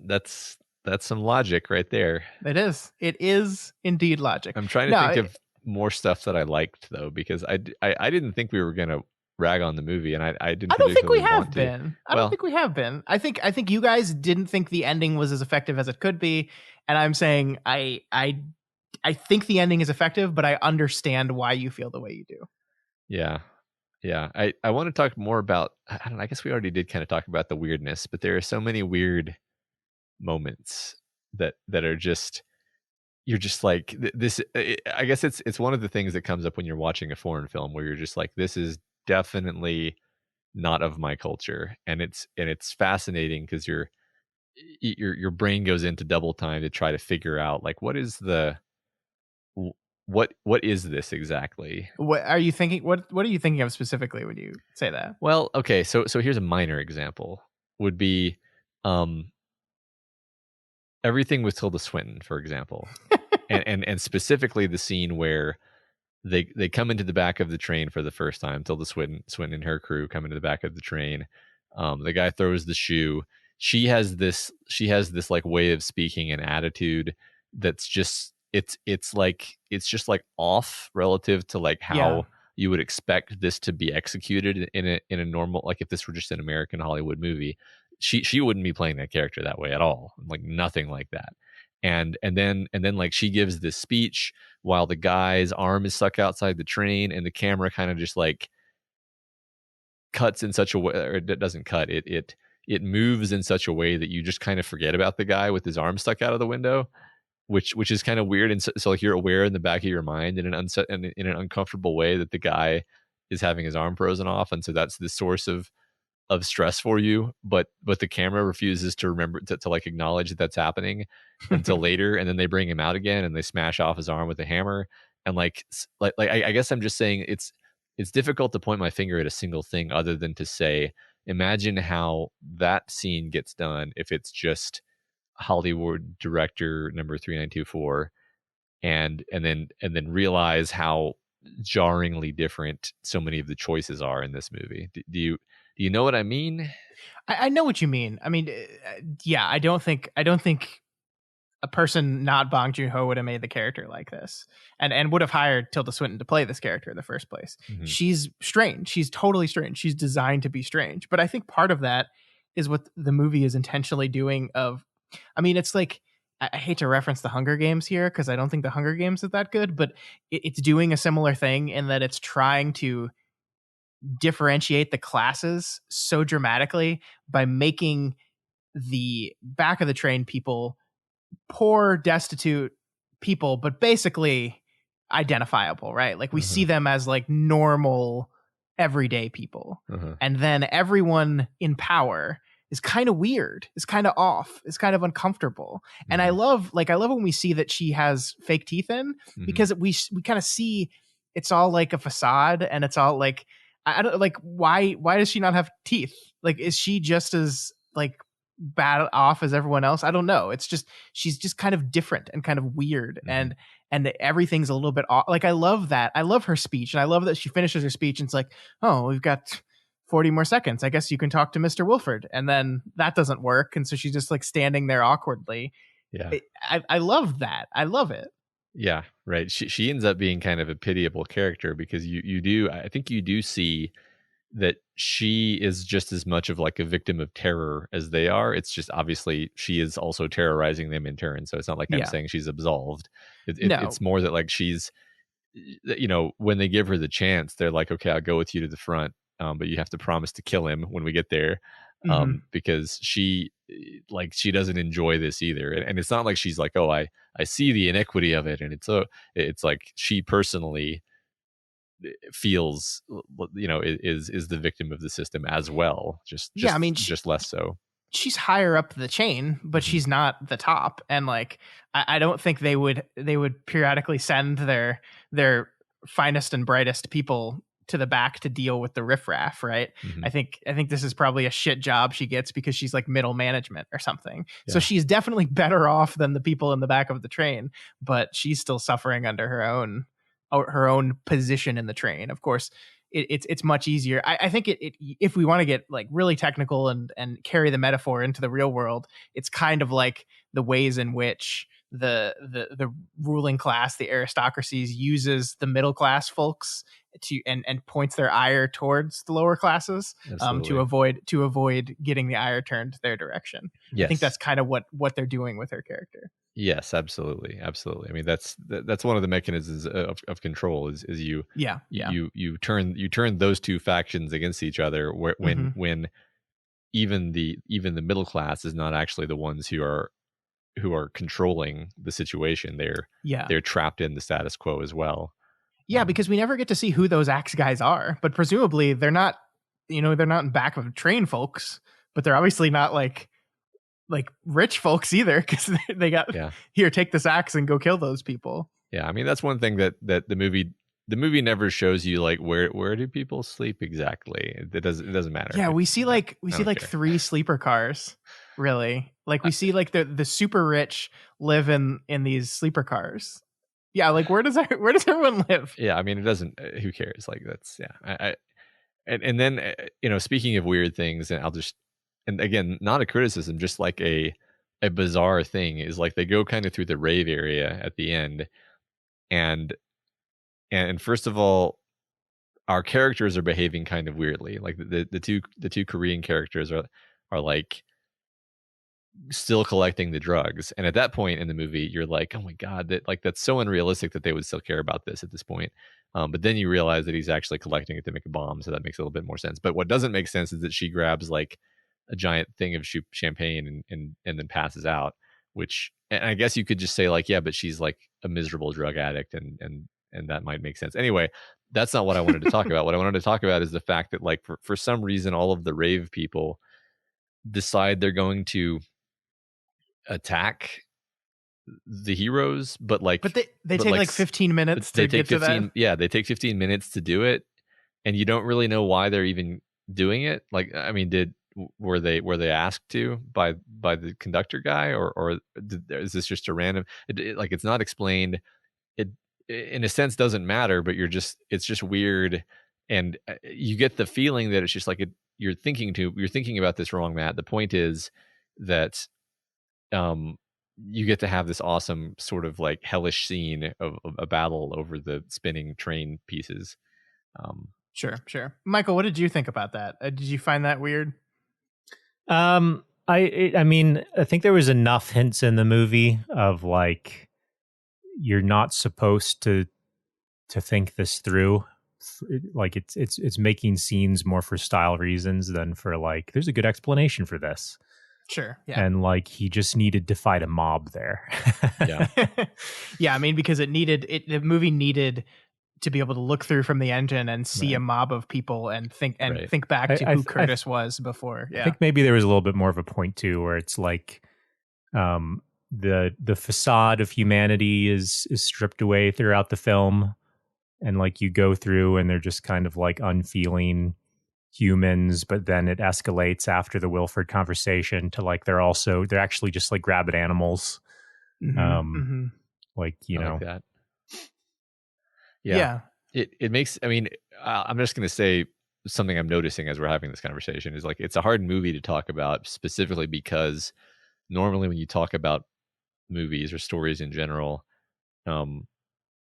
some logic right there. It is indeed logic. I'm trying to think of more stuff that I liked though, because I didn't think we were gonna rag on the movie, and I don't think we have been. I don't think we have been. I think you guys didn't think the ending was as effective as it could be, and I'm saying I think the ending is effective, but I understand why you feel the way you do. Yeah. I want to talk more about. I don't know. I guess we already did kind of talk about the weirdness, but there are so many weird moments that are just. You're just like this. I guess it's one of the things that comes up when you're watching a foreign film, where you're just like, this is definitely not of my culture, and it's fascinating because your brain goes into double time to try to figure out like what is this exactly? What are you thinking? What are you thinking of specifically when you say that? Well, okay, so here's a minor example. Would be everything with Tilda Swinton, for example. and specifically the scene where they come into the back of the train for the first time. Tilda Swinton and her crew come into the back of the train. The guy throws the shoe. She has this like way of speaking and attitude that's just it's just like off relative to like how you would expect this to be executed in a normal, like if this were just an American Hollywood movie. She wouldn't be playing that character that way at all. Like nothing like that. And then like she gives this speech while the guy's arm is stuck outside the train, and the camera kind of just like cuts in such a way, or it doesn't cut, it moves in such a way that you just kind of forget about the guy with his arm stuck out of the window, which is kind of weird. And so like you're aware in the back of your mind in an uncomfortable way that the guy is having his arm frozen off, and so that's the source of stress for you, but the camera refuses to remember to like acknowledge that that's happening until later, and then they bring him out again and they smash off his arm with a hammer. And I guess I'm just saying it's difficult to point my finger at a single thing other than to say, imagine how that scene gets done if it's just Hollywood director number 3924, and then realize how jarringly different so many of the choices are in this movie. Do you know what I mean? I know what you mean. I mean, yeah, I don't think a person not Bong Joon Ho would have made the character like this, and would have hired Tilda Swinton to play this character in the first place. Mhm. She's strange. She's totally strange. She's designed to be strange. But I think part of that is what the movie is intentionally doing. I mean, it's like, I hate to reference the Hunger Games here because I don't think the Hunger Games is that good, but it's doing a similar thing in that it's trying to differentiate the classes so dramatically by making the back of the train people poor, destitute people, but basically identifiable, right? Like we see them as like normal, everyday people. And then everyone in power is kind of weird, is kind of off, is kind of uncomfortable. And I love when we see that she has fake teeth in, because we kind of see it's all like a facade, and it's all like, I don't like, why does she not have teeth? Like, is she just as like bad off as everyone else? I don't know. It's just, she's just kind of different and kind of weird, and everything's a little bit off. Like, I love that. I love her speech, and I love that she finishes her speech and it's like, oh, we've got 40 more seconds. I guess you can talk to Mr. Wilford. And then that doesn't work. And so she's just like standing there awkwardly. Yeah. I love that. I love it. Yeah, right. She ends up being kind of a pitiable character, because I think you do see that she is just as much of like a victim of terror as they are. It's just obviously she is also terrorizing them in turn. So it's not like I'm saying she's absolved. No. It's more that like she's, when they give her the chance, they're like, okay, I'll go with you to the front. But you have to promise to kill him when we get there. Because she doesn't enjoy this either. And it's not like she's like, oh, I see the inequity of it. And it's like she personally feels, is the victim of the system as well. Just less so. She's higher up the chain, but she's not the top. And like, I don't think they would periodically send their finest and brightest people to the back to deal with the riffraff, right? I think this is probably a shit job she gets because she's like middle management or something. Yeah. So she's definitely better off than the people in the back of the train, but she's still suffering under her own position in the train. Of course, it's much easier. I think if we want to get like really technical and carry the metaphor into the real world, it's kind of like the ways in which the ruling class, the aristocracies, uses the middle class folks to and points their ire towards the lower classes, to avoid getting the ire turned their direction. Yes. I think that's kind of what they're doing with her character. Yes, absolutely. I mean, that's one of the mechanisms of control is you turn those two factions against each other, when even the middle class is not actually the ones who are controlling the situation. They're trapped in the status quo as well. Yeah, because we never get to see who those axe guys are, but presumably they're not in back of train folks, but they're obviously not like rich folks either, because they got here, take this axe and go kill those people. Yeah, I mean, that's one thing that the movie never shows you, like where do people sleep exactly. It doesn't matter. Yeah, we see like 3 sleeper cars, really. Like we see like the super rich live in these sleeper cars. Yeah, like where does everyone live? Yeah, I mean, it doesn't. Who cares? Like that's and then speaking of weird things, and again, not a criticism, just like a bizarre thing is like they go kind of through the rave area at the end, and first of all, our characters are behaving kind of weirdly. Like the two Korean characters are like still collecting the drugs. And at that point in the movie, you're like, oh my God, that's so unrealistic that they would still care about this at this point. But then you realize that he's actually collecting it to make a bomb. So that makes a little bit more sense. But what doesn't make sense is that she grabs like a giant thing of champagne and then passes out, which, and I guess you could just say like, yeah, but she's like a miserable drug addict and that might make sense. Anyway, that's not what I wanted to talk about. What I wanted to talk about is the fact that like for some reason, all of the rave people decide they're going to attack the heroes, but they take like 15 minutes to get to that. Yeah, they take 15 minutes to do it, and you don't really know why they're even doing it. Like, I mean, were they asked to by the conductor guy, or is this just a random? Like, it's not explained. It in a sense doesn't matter, but it's just weird, and you get the feeling that it's just like you're thinking about this wrong, Matt. The point is that you get to have this awesome sort of like hellish scene of a battle over the spinning train pieces. Sure. Michael, what did you think about that? Did you find that weird? I mean, I think there was enough hints in the movie of like, you're not supposed to think this through. Like it's making scenes more for style reasons than for like, there's a good explanation for this. Sure. Yeah. And like he just needed to fight a mob there. Yeah. Yeah. I mean, because the movie needed to be able to look through from the engine and see a mob of people and think back to who Curtis was before. Yeah. I think maybe there was a little bit more of a point too, where it's like the facade of humanity is stripped away throughout the film, and like you go through and they're just kind of like unfeeling humans, but then it escalates after the Wilford conversation to like they're actually just like rabid animals. Like, you know, like that. Yeah. It makes, I mean, I'm just going to say something I'm noticing as we're having this conversation is like, it's a hard movie to talk about specifically because normally when you talk about movies or stories in general,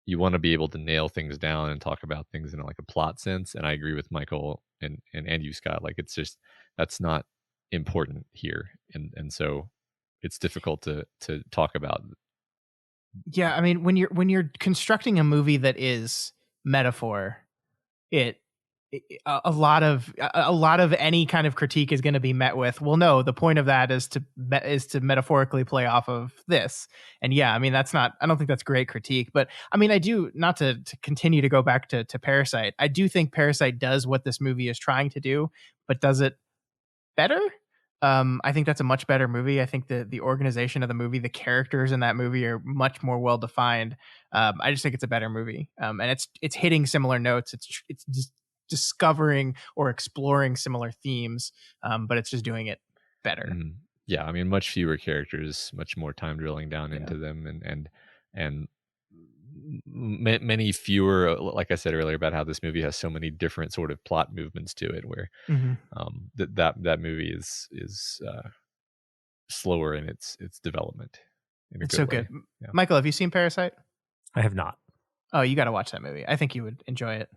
you want to be able to nail things down and talk about things in like a plot sense. And I agree with Michael and you, Scott. Like, it's just, that's not important here. And so it's difficult to talk about. Yeah. I mean, when you're constructing a movie that is metaphor, a lot of any kind of critique is going to be met with, well, no, the point of that is to metaphorically play off of this. And yeah, I mean, I don't think that's great critique, but I mean, I do, not to continue to go back to Parasite, I do think Parasite does what this movie is trying to do, but does it better. I think that's a much better movie. I think the organization of the movie, the characters in that movie are much more well defined. I just think it's a better movie. And it's hitting similar notes. It's just discovering or exploring similar themes, but it's just doing it better. Yeah, I mean, much fewer characters, much more time drilling down into them, and many fewer, like I said earlier about how this movie has so many different sort of plot movements to it, where that movie is slower in its development. It's so good. Yeah. Michael, have you seen Parasite? I have not. Oh, you got to watch that movie. I think you would enjoy it.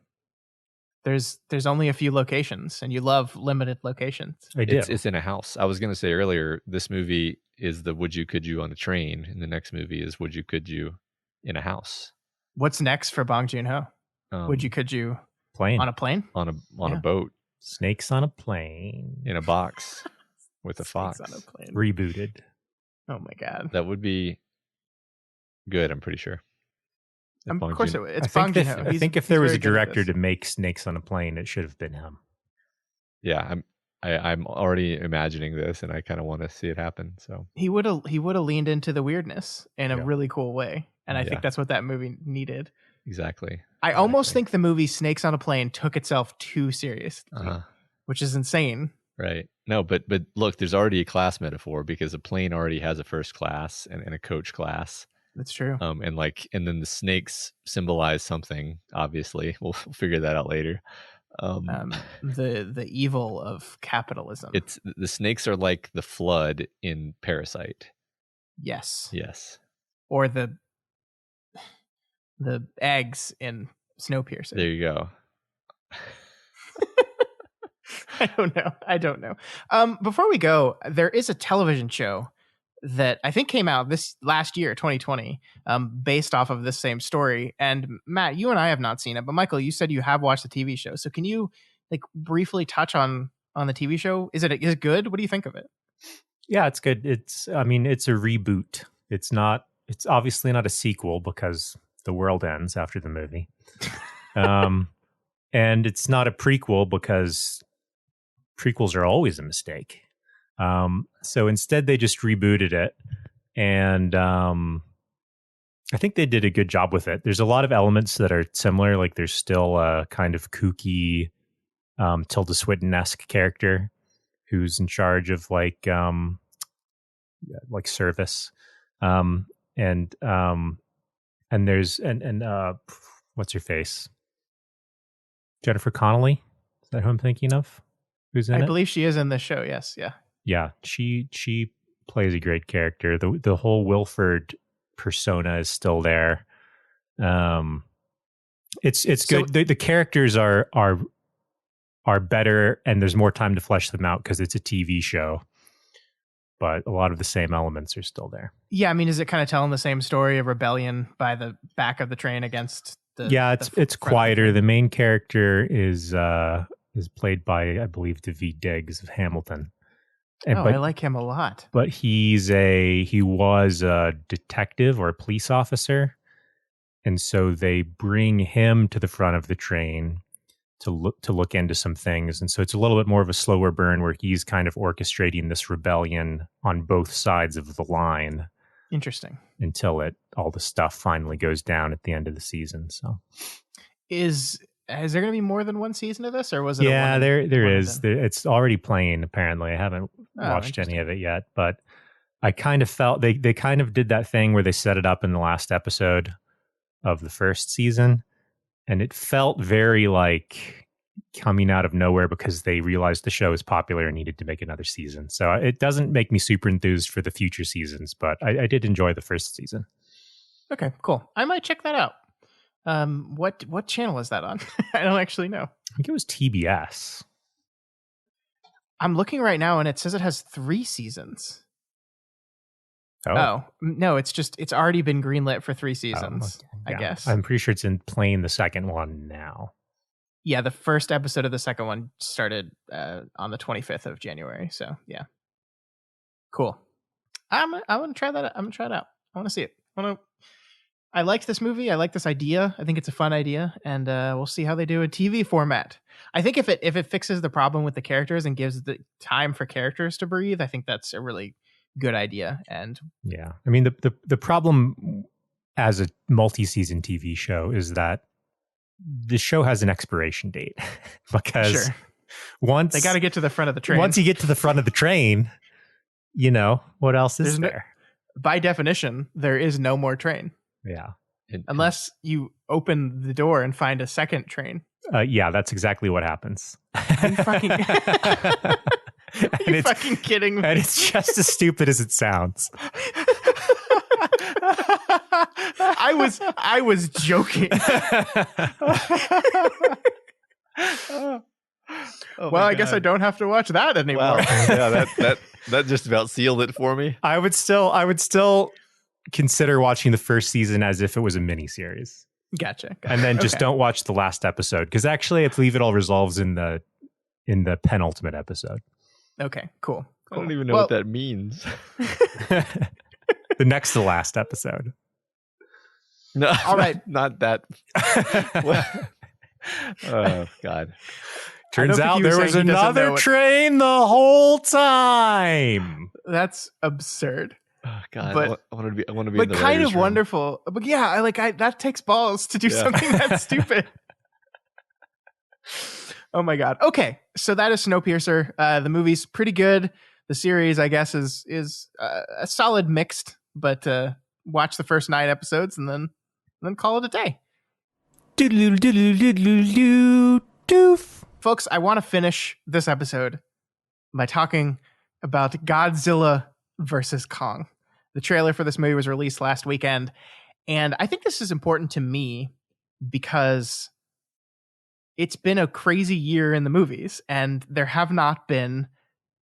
There's only a few locations, and you love limited locations. I do. It's in a house. I was going to say earlier, this movie is the would you could you on a train, and the next movie is would you could you in a house. What's next for Bong Joon Ho? Would you could you plane on a plane on a boat, snakes on a plane in a box with a fox on a plane. Rebooted. Oh my god, that would be good. I'm pretty sure. Of course it would. It's Bong Joon Ho. I think if there was a director to make Snakes on a Plane, it should have been him. Yeah, I'm already imagining this, and I kind of want to see it happen. So he would have leaned into the weirdness in a really cool way, and I think that's what that movie needed. Exactly. I almost think the movie Snakes on a Plane took itself too seriously, which is insane. Right. No, but look, there's already a class metaphor because a plane already has a first class and a coach class. That's true. And then the snakes symbolize something. Obviously, we'll figure that out later. The evil of capitalism. It's the snakes are like the flood in Parasite. Yes. Or the eggs in Snowpiercer. There you go. I don't know. Before we go, there is a television show that I think came out this last year, 2020, based off of this same story. And Matt, you and I have not seen it, but Michael, you said you have watched the TV show. So can you like briefly touch on the TV show? Is it good? What do you think of it? Yeah, it's good. It's a reboot. It's obviously not a sequel because the world ends after the movie. And it's not a prequel because prequels are always a mistake. So instead they just rebooted it. And I think they did a good job with it. There's a lot of elements that are similar. Like there's still a kind of kooky Tilda Swinton-esque character who's in charge of like service. And there's what's her face? Jennifer Connelly? Is that who I'm thinking of? Who's in it? I believe she is in this show. Yes. Yeah. Yeah. She plays a great character. The whole Wilford persona is still there. It's good. The characters are better, and there's more time to flesh them out because it's a TV show. But a lot of the same elements are still there. Yeah, I mean, is it kind of telling the same story of rebellion by the back of the train against the? Yeah, it's quieter. The main character is played by, I believe, Daveed Diggs of Hamilton. I like him a lot. But he was a detective or a police officer, and so they bring him to the front of the train to look into some things. And so it's a little bit more of a slower burn where he's kind of orchestrating this rebellion on both sides of the line. Interesting. Until all the stuff finally goes down at the end of the season. So is there going to be more than one season of this, or was it? Yeah, there is. It's already playing, apparently. I haven't watched any of it yet, but I kind of felt they kind of did that thing where they set it up in the last episode of the first season. And it felt very like coming out of nowhere because they realized the show is popular and needed to make another season. So it doesn't make me super enthused for the future seasons, but I did enjoy the first season. Okay, cool. I might check that out. What channel is that on? I don't actually know. I think it was TBS. I'm looking right now and it says it has 3 seasons. Oh no, it's already been greenlit for 3 seasons. Okay. Yeah. I guess. I'm pretty sure it's in playing the second one now. Yeah, the first episode of the second one started on the 25th of January. So yeah, cool. I want to try that. I'm gonna try it out. I want to see it. I liked this movie. I like this idea. I think it's a fun idea, and we'll see how they do a TV format. I think if it fixes the problem with the characters and gives the time for characters to breathe, I think that's a really good idea. And yeah, I mean the problem as a multi-season TV show is that the show has an expiration date because once they got to get to the front of the train. Once you get to the front of the train, what else is there? By definition, there is no more train. Yeah. Unless you open the door and find a second train. Yeah, that's exactly what happens. Are you fucking kidding me? And it's just as stupid as it sounds. I was joking. Well, I guess I don't have to watch that anymore. Wow. Yeah, that just about sealed it for me. I would still consider watching the first season as if it was a mini-series. Gotcha. And then just don't watch the last episode, because actually I believe it all resolves in the penultimate episode. Okay, cool. I don't even know what that means. The next to last episode. No, all right. Not that. Oh, God. Turns out there was another train the whole time. That's absurd. Oh, God. But, I want to be in but the kind writer's of room. wonderful. But yeah, that takes balls to do something that stupid. Oh my God. Okay, so that is Snowpiercer. The movie's pretty good. The series, I guess, is a solid mixed. But watch the first 9 episodes and then call it a day. Folks, I want to finish this episode by talking about Godzilla versus Kong. The trailer for this movie was released last weekend, and I think this is important to me because it's been a crazy year in the movies, and there have not been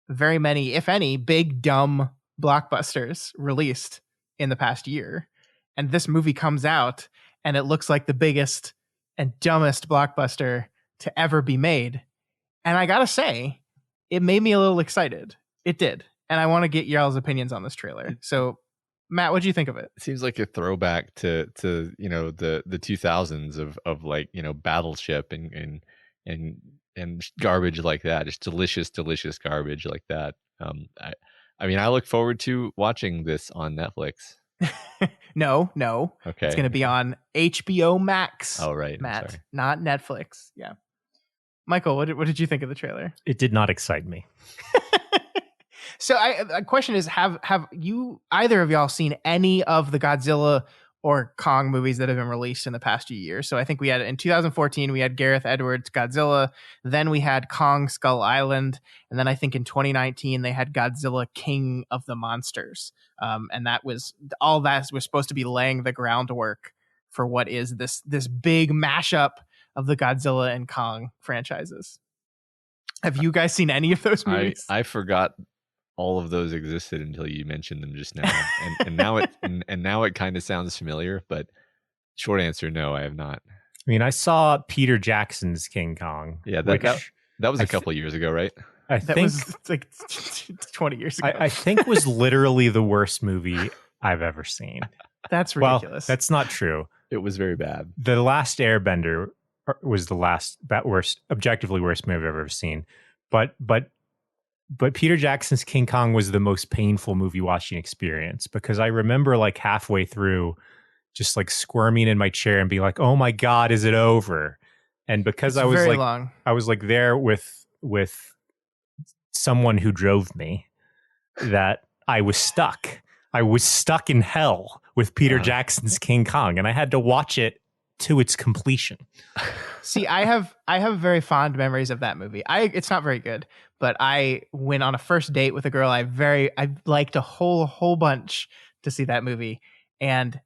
very many, if any, big, dumb blockbusters released in the past year. And this movie comes out and it looks like the biggest and dumbest blockbuster to ever be made. And I gotta say, it made me a little excited. It did. And I want to get y'all's opinions on this trailer. So, Matt, what'd you think of it? It seems like a throwback to the 2000s of like, Battleship and garbage like that. Just delicious garbage like that. I mean, I look forward to watching this on Netflix. No. Okay. It's going to be on HBO Max. Oh, right. Matt, not Netflix. Yeah. Michael, what did you think of the trailer? It did not excite me. So a question is, have you, either of y'all, seen any of the Godzilla or Kong movies that have been released in the past few years? So I think we had, in 2014, we had Gareth Edwards' Godzilla. Then we had Kong Skull Island. And then I think in 2019, they had Godzilla King of the Monsters. And that was supposed to be laying the groundwork for what is this big mashup of the Godzilla and Kong franchises. Have you guys seen any of those movies? I forgot all of those existed until you mentioned them just now, and now it kind of sounds familiar. But short answer, no, I have not. I mean, I saw Peter Jackson's King Kong. Yeah, that was a couple of years ago, right? That was like 20 years ago. I think was literally the worst movie I've ever seen. That's ridiculous. Well, that's not true. It was very bad. The Last Airbender was the objectively worst movie I've ever seen. But Peter Jackson's King Kong was the most painful movie watching experience, because I remember like halfway through just like squirming in my chair and being like, oh my God, is it over? And because I was like there with someone who drove me, that I was stuck. I was stuck in hell with Peter Jackson's King Kong, and I had to watch it to its completion. See, I have very fond memories of that movie. It's not very good, but I went on a first date with a girl I liked a whole bunch to see that movie, and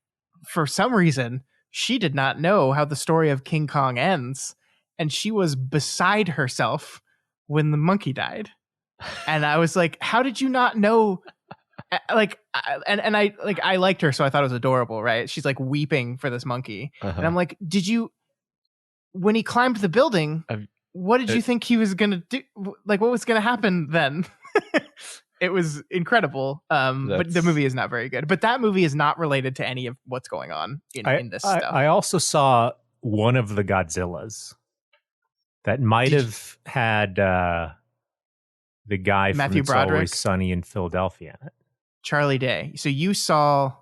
for some reason she did not know how the story of King Kong ends, and she was beside herself when the monkey died. And I was like, how did you not know? Like, and I liked her, so I thought it was adorable, right? She's like weeping for this monkey. And I'm like, when he climbed the building, what did you think he was going to do? Like, what was going to happen then? It was incredible. But the movie is not very good. But that movie is not related to any of what's going on in this stuff. I also saw one of the Godzillas that might have had the guy Matthew from Broderick? It's Always Sunny in Philadelphia in it. Charlie Day. So you saw,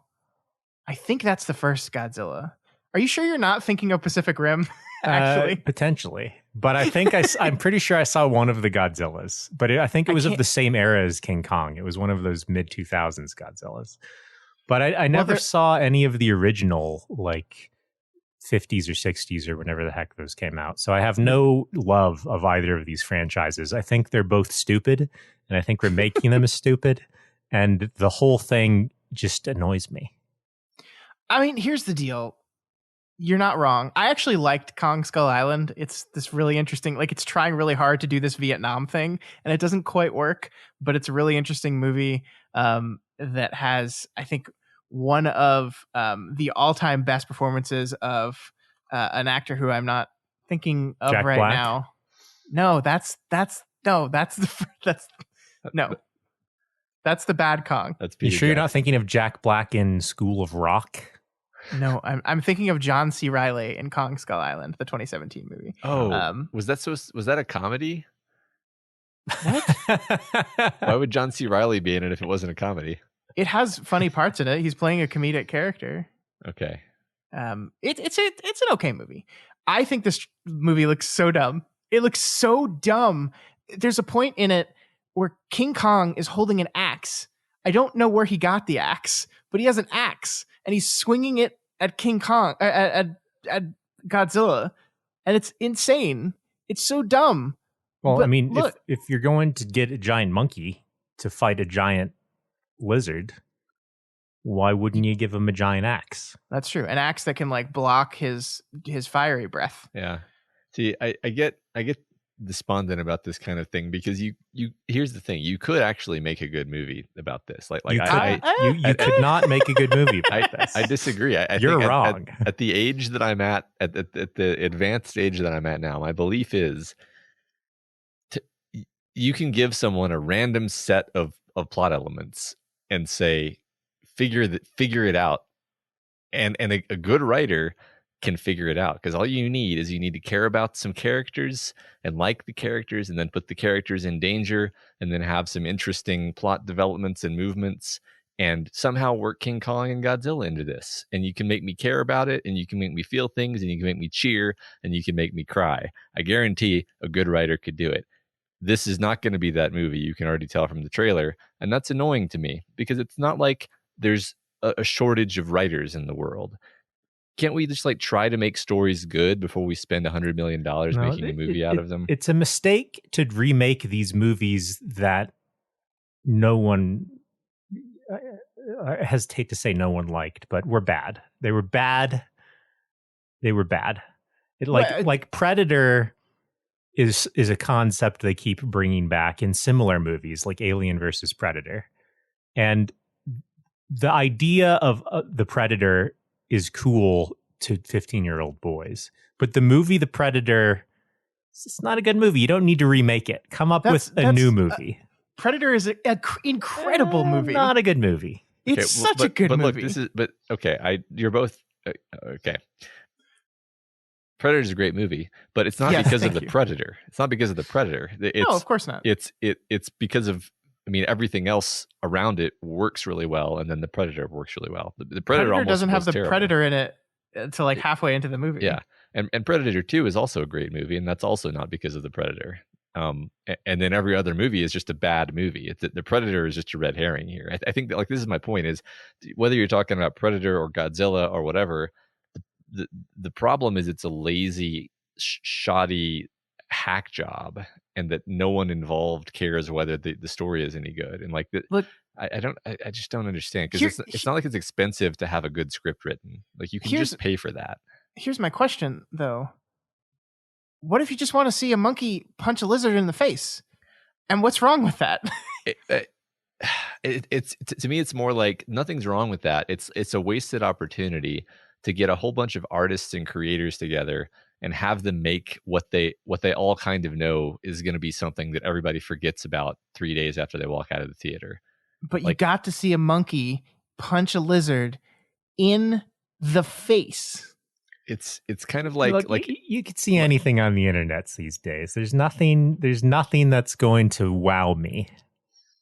I think that's the first Godzilla. Are you sure you're not thinking of Pacific Rim? Actually, potentially, but I think I'm pretty sure I saw one of the Godzillas, but I think it was of the same era as King Kong. It was one of those mid 2000s Godzillas, but I never saw any of the original like 50s or 60s or whenever the heck those came out. So I have no love of either of these franchises. I think they're both stupid, and I think remaking them is stupid, and the whole thing just annoys me. I mean, here's the deal. You're not wrong. I actually liked Kong Skull Island. It's this really interesting, like it's trying really hard to do this Vietnam thing, and it doesn't quite work, but it's a really interesting movie that has, I think, one of the all-time best performances of an actor who I'm not thinking of Jack right Black? now. No, that's the bad Kong. That's You Peter sure you're not Jackson. thinking of Jack Black in School of Rock? No, I'm thinking of John C. Reilly in Kong Skull Island, the 2017 movie. Oh, was that a comedy? What? Why would John C. Reilly be in it if it wasn't a comedy? It has funny parts in it. He's playing a comedic character. Okay. It's an okay movie. I think this movie looks so dumb. It looks so dumb. There's a point in it where King Kong is holding an axe. I don't know where he got the axe, but he has an axe and he's swinging it at King Kong, at Godzilla, and it's insane. It's so dumb. Well, But I mean, look, if you're going to get a giant monkey to fight a giant lizard, why wouldn't you give him a giant axe? that's true. An axe that can like block his fiery breath. Yeah. See, I get despondent about this kind of thing because you here's the thing, you could actually make a good movie about this. Like you could not make a good movie about this. I disagree. I You're think wrong. At the age that I'm at the advanced age that I'm at now, my belief is you can give someone a random set of plot elements and say, figure it out. And a good writer can figure it out, because all you need to care about some characters and like the characters, and then put the characters in danger, and then have some interesting plot developments and movements, and somehow work King Kong and Godzilla into this. And you can make me care about it, and you can make me feel things, and you can make me cheer, and you can make me cry. I guarantee a good writer could do it. This is not going to be that movie. You can already tell from the trailer, and that's annoying to me, because it's not like there's a shortage of writers in the world. Can't we just like try to make stories good before we spend $100 million making a movie out of them? It's a mistake to remake these movies that no one, I hesitate to say no one liked, but were bad. They were bad. Like Predator is a concept they keep bringing back in similar movies like Alien versus Predator. And the idea of the Predator is cool to 15-year-old boys, but the movie The Predator, it's not a good movie. You don't need to remake it. Come up with a new movie. Predator is an incredible movie. Not a good movie. It's such a good movie. Look, you're both okay. Predator is a great movie, but it's not because of the Predator. It's not because of the Predator. No, of course not. It's because of, everything else around it works really well, and then the Predator works really well. The Predator almost doesn't have the terrible. Predator in it until like halfway into the movie. Yeah, and Predator 2 is also a great movie, and that's also not because of the Predator. And then every other movie is just a bad movie. The Predator is just a red herring here. I think that, like, this is my point, is whether you're talking about Predator or Godzilla or whatever, the problem is it's a lazy, shoddy hack job, and that no one involved cares whether the story is any good. And like, look, I just don't understand, because it's not like it's expensive to have a good script written. Like, you can just pay for that. Here's my question though. What if you just want to see a monkey punch a lizard in the face? And what's wrong with that? It's to me, it's more like nothing's wrong with that. It's a wasted opportunity to get a whole bunch of artists and creators together and have them make what they all kind of know is going to be something that everybody forgets about 3 days after they walk out of the theater. But you got to see a monkey punch a lizard in the face. It's kind of like you could see anything on the internet these days. There's nothing that's going to wow me.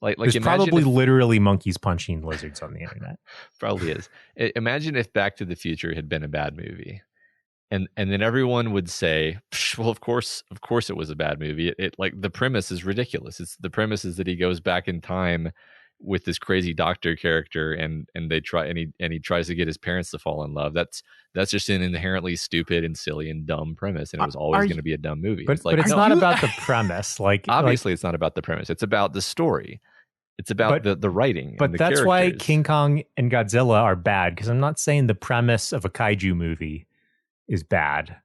Like there's probably literally monkeys punching lizards on the internet. Probably is. Imagine if Back to the Future had been a bad movie. And then everyone would say, well, of course it was a bad movie. It like, the premise is ridiculous. The premise is that he goes back in time with this crazy doctor character, and he tries to get his parents to fall in love. That's just an inherently stupid and silly and dumb premise, and it was always going to be a dumb movie. But it's not about the premise. Like, obviously, it's not about the premise. It's about the story. It's about the writing. But that's characters. Why King Kong and Godzilla are bad, because I'm not saying the premise of a kaiju movie is bad,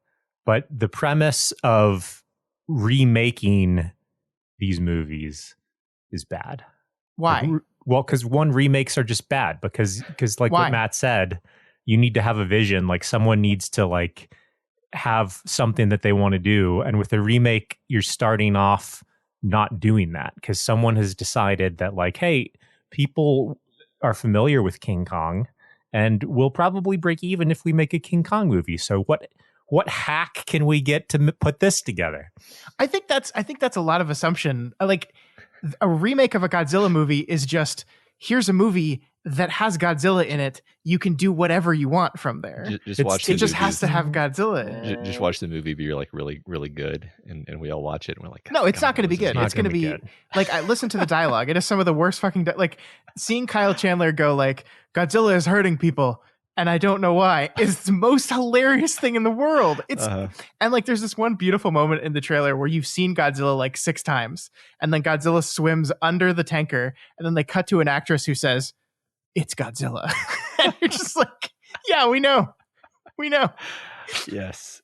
but the premise of remaking these movies is bad. Why? Well, because remakes are just bad, because like what Matt said, you need to have a vision. Like, someone needs to like have something that they want to do, and with a remake, you're starting off not doing that, because someone has decided that, like, hey, people are familiar with King Kong, and we'll probably break even if we make a King Kong movie. So what hack can we get to put this together? I think that's a lot of assumption. Like, a remake of a Godzilla movie is just, here's a movie that has Godzilla in it. You can do whatever you want from there. It just has to have Godzilla in it. Just watch the movie be like really, really good, and we all watch it and we're like, no, it's not going to be good. It's going to be like, I listen to the dialogue. It is some of the worst fucking like, seeing Kyle Chandler go like, Godzilla is hurting people, and I don't know why, is the most hilarious thing in the world. It's and like, there's this one beautiful moment in the trailer where you've seen Godzilla like 6 times, and then Godzilla swims under the tanker, and then they cut to an actress who says, "It's Godzilla." And you're just like, yeah, we know. Yes.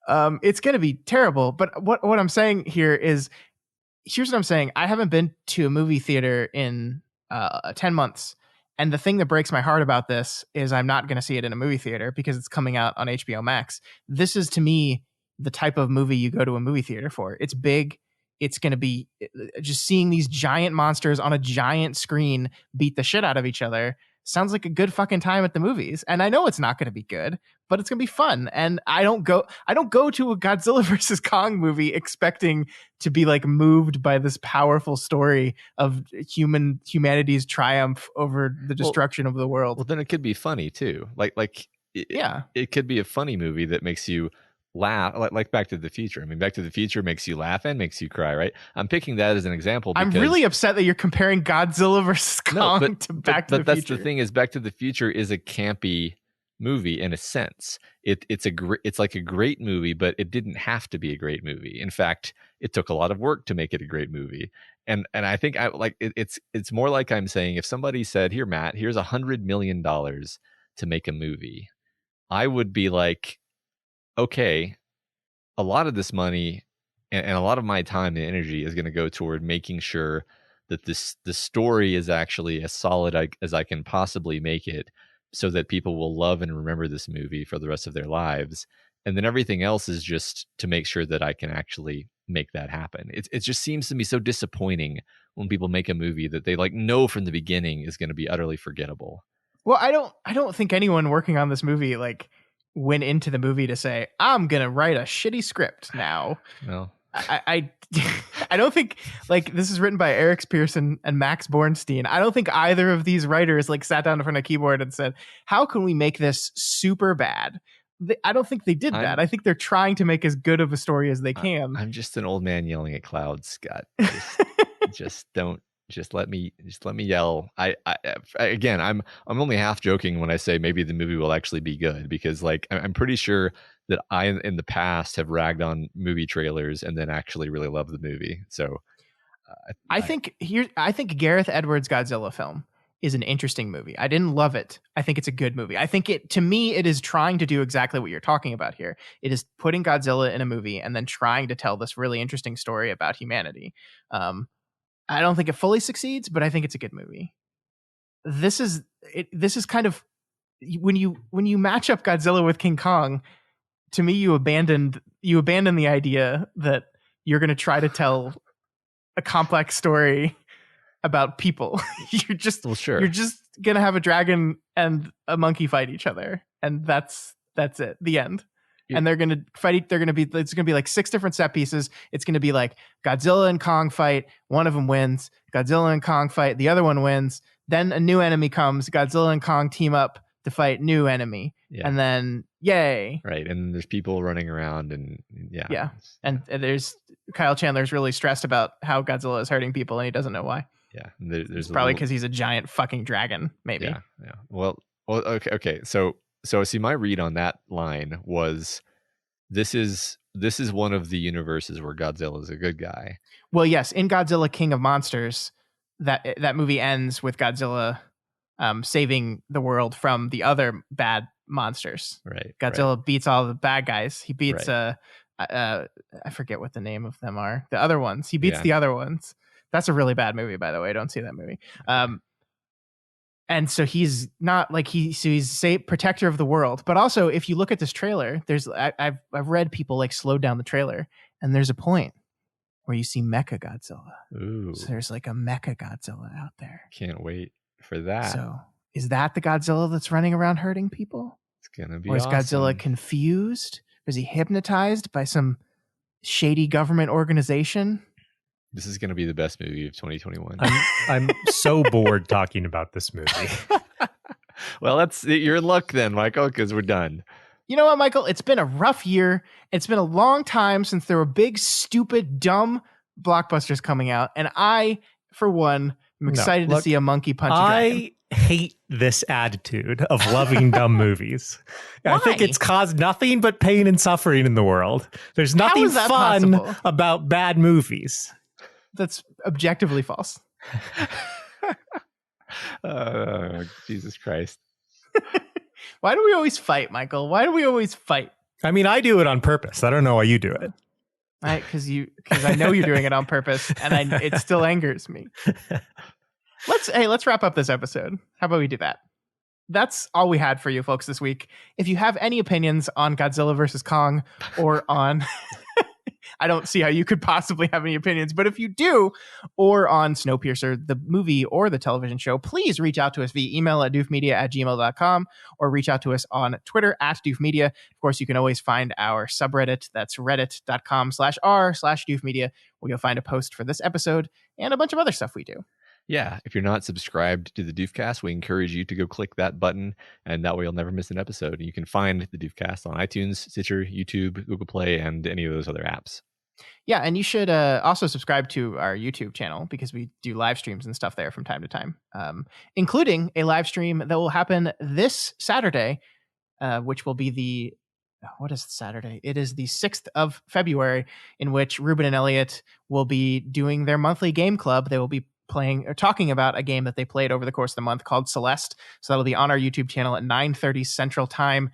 It's going to be terrible. But what I'm saying here is, here's what I'm saying. I haven't been to a movie theater in 10 months. And the thing that breaks my heart about this is I'm not going to see it in a movie theater because it's coming out on HBO Max. This is, to me, the type of movie you go to a movie theater for. It's big. It's going to be just seeing these giant monsters on a giant screen beat the shit out of each other. Sounds like a good fucking time at the movies. And I know it's not going to be good, but it's going to be fun. And I don't go to a Godzilla versus Kong movie expecting to be like moved by this powerful story of humanity's triumph over the destruction of the world. Well, then it could be funny too. It could be a funny movie that makes you laugh, like Back to the Future. I mean, Back to the Future makes you laugh and makes you cry, right? I'm picking that as an example because I'm really upset that you're comparing Godzilla versus Kong to Back to the Future. But that's the thing, is Back to the Future is a campy movie in a sense. It's like a great movie, but it didn't have to be a great movie. In fact, it took a lot of work to make it a great movie. And I think it's more like I'm saying, if somebody said, "Here, Matt, here's $100 million to make a movie," I would be like, okay, a lot of this money and a lot of my time and energy is going to go toward making sure that the story is actually as solid as I can possibly make it, so that people will love and remember this movie for the rest of their lives. And then everything else is just to make sure that I can actually make that happen. It just seems to me so disappointing when people make a movie that they know from the beginning is going to be utterly forgettable. Well, I don't think anyone working on this movie went into the movie to say, I'm gonna write a shitty script now. No. I don't think this is written by Eric Pearson and Max Bornstein. I don't think either of these writers sat down in front of a keyboard and said, how can we make this super bad? I don't think they did that. I think they're trying to make as good of a story as they can. I'm just an old man yelling at clouds, Scott. Just let me yell. Again, I'm only half joking when I say maybe the movie will actually be good, because I'm pretty sure that I in the past have ragged on movie trailers and then actually really love the movie. So I think Gareth Edwards' Godzilla film is an interesting movie. I didn't love it. I think it's a good movie. I think to me it is trying to do exactly what you're talking about here. It is putting Godzilla in a movie and then trying to tell this really interesting story about humanity. I don't think it fully succeeds, but I think it's a good movie. This is kind of when you match up Godzilla with King Kong, to me you abandon the idea that you're going to try to tell a complex story about people. You're just going to have a dragon and a monkey fight each other, and that's it. The end. And they're going to fight. It's going to be 6 different set pieces. It's going to be Godzilla and Kong fight. One of them wins. Godzilla and Kong fight. The other one wins. Then a new enemy comes. Godzilla and Kong team up to fight new enemy. Yeah. And then yay. Right. And there's people running around and yeah. Yeah. And there's Kyle Chandler's really stressed about how Godzilla is hurting people and he doesn't know why. Yeah. There's probably because he's a giant fucking dragon, maybe. Yeah. Yeah. Well, okay. So see, my read on that line was, this is one of the universes where Godzilla is a good guy. Well, yes, in Godzilla King of Monsters, that movie ends with Godzilla saving the world from the other bad monsters. Right. Godzilla beats all the bad guys. He beats I forget what the name of them are. The other ones. He beats the other ones. That's a really bad movie, by the way. Don't see that movie. And so he's not he's protector of the world. But also, if you look at this trailer, I've read people slow down the trailer, and there's a point where you see Mecha Godzilla. Ooh. So there's a Mecha Godzilla out there. Can't wait for that. So is that the Godzilla that's running around hurting people? It's gonna be. Or is awesome. Godzilla confused? Or is he hypnotized by some shady government organization? This is going to be the best movie of 2021. I'm so bored talking about this movie. Well, you're in luck then, Michael, because we're done. You know what, Michael? It's been a rough year. It's been a long time since there were big, stupid, dumb blockbusters coming out. And I, for one, am excited to see a monkey punch a dragon. I hate this attitude of loving dumb movies. Why? I think it's caused nothing but pain and suffering in the world. There's nothing fun about bad movies. That's objectively false. Jesus Christ. Why do we always fight, Michael? Why do we always fight? I mean, I do it on purpose. I don't know why you do it. Because I know you're doing it on purpose, and it still angers me. Let's wrap up this episode. How about we do that? That's all we had for you folks this week. If you have any opinions on Godzilla versus Kong or on I don't see how you could possibly have any opinions, but if you do, or on Snowpiercer, the movie or the television show, please reach out to us via email at doofmedia@gmail.com or reach out to us on Twitter @doofmedia. Of course, you can always find our subreddit. That's reddit.com/r/doofmedia, where you'll find a post for this episode and a bunch of other stuff we do. Yeah, if you're not subscribed to the Doofcast, we encourage you to go click that button, and that way you'll never miss an episode. You can find the Doofcast on iTunes, Stitcher, YouTube, Google Play, and any of those other apps. Yeah, and you should also subscribe to our YouTube channel because we do live streams and stuff there from time to time, including a live stream that will happen this Saturday, which will be what is Saturday? It is the 6th of February, in which Ruben and Elliot will be doing their monthly game club. They will be playing or talking about a game that they played over the course of the month called Celeste. So that'll be on our YouTube channel at 9:30 Central Time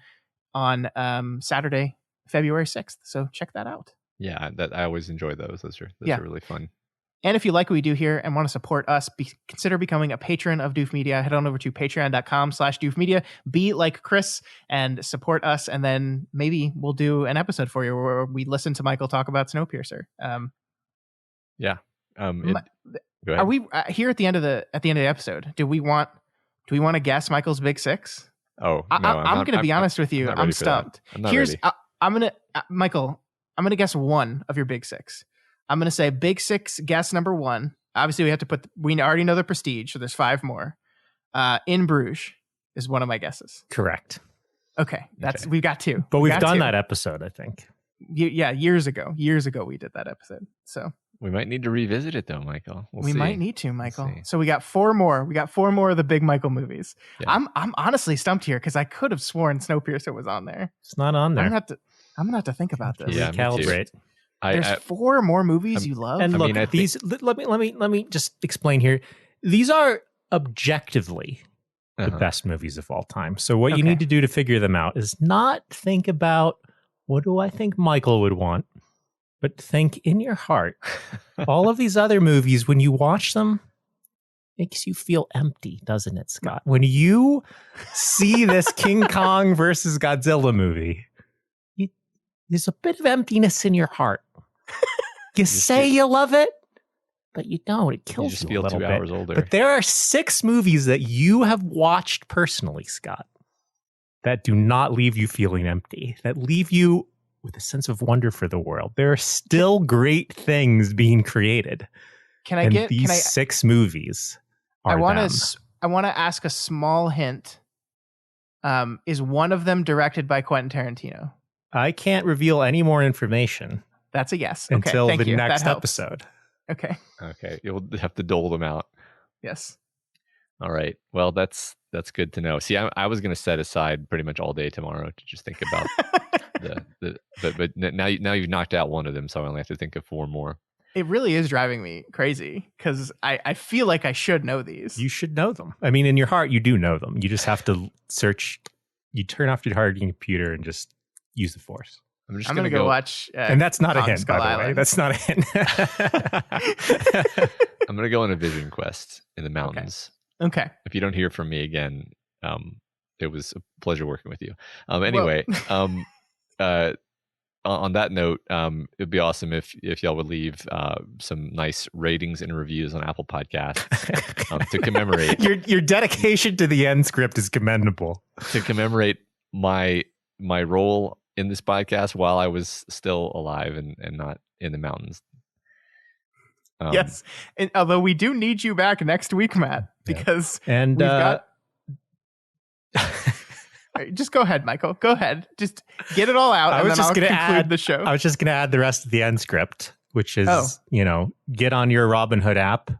on Saturday, February 6th. So check that out. Yeah, I always enjoy those. Those are really fun. And if you like what we do here and want to support us, consider becoming a patron of Doof Media. Head on over to patreon.com/doofmedia. Be like Chris and support us. And then maybe we'll do an episode for you where we listen to Michael talk about Snowpiercer. Go ahead. Are we here at the end of the episode? Do we want to guess Michael's big six? Oh, no, I'm going to be honest with you. I'm stumped. I'm not ready. Michael, I'm going to guess one of your big six. I'm going to say big six guess number one. Obviously, we already know the Prestige, so there's 5 more. In Bruges is one of my guesses. Correct. Okay, we've got 2. But we've done that episode, I think. Yeah, years ago we did that episode. So we might need to revisit it though, Michael. We might need to, Michael. So we got 4 more. We got 4 more of the big Michael movies. Yeah. I'm honestly stumped here because I could have sworn Snowpiercer was on there. It's not on there. I'm gonna have to think about this. Yeah, recalibrate. There's 4 more movies you love. And look, these. Let me just explain here. These are objectively the best movies of all time. So what you need to do to figure them out is not think about what do I think Michael would want, but think in your heart. All of these other movies, when you watch them, makes you feel empty, doesn't it, Scott? When you see this King Kong versus Godzilla movie, there's a bit of emptiness in your heart. You say you love it, but you don't. It kills you. Just feel 2 hours older. But there are 6 movies that you have watched personally, Scott, that do not leave you feeling empty, that leave you with a sense of wonder for the world. There are still great things being created. These 6 movies are I want to ask a small hint. Is one of them directed by Quentin Tarantino? I can't reveal any more information. That's a yes. Until the next episode. Okay. You'll have to dole them out. Yes. All right. Well, that's good to know. See, I was going to set aside pretty much all day tomorrow to just think about but now you've knocked out one of them, so I only have to think of 4 more. It really is driving me crazy because I feel like I should know these. You should know them. I mean, in your heart, you do know them. You just have to search. You turn off your hard computer and just use the Force. I'm going to go watch. And that's not a hint, Skull by the Island. way. That's not a hint. I'm going to go on a vision quest in the mountains. Okay. If you don't hear from me again, it was a pleasure working with you. Anyway, on that note, it'd be awesome if y'all would leave some nice ratings and reviews on Apple Podcasts to commemorate. Your dedication to the end script is commendable. To commemorate my role in this podcast while I was still alive and not in the mountains. Yes, and although we do need you back next week, Matt, because we've got. Just go ahead, Michael. Go ahead. Just get it all out, and then I'll conclude the show. I was just going to add the rest of the end script, which is, get on your Robinhood app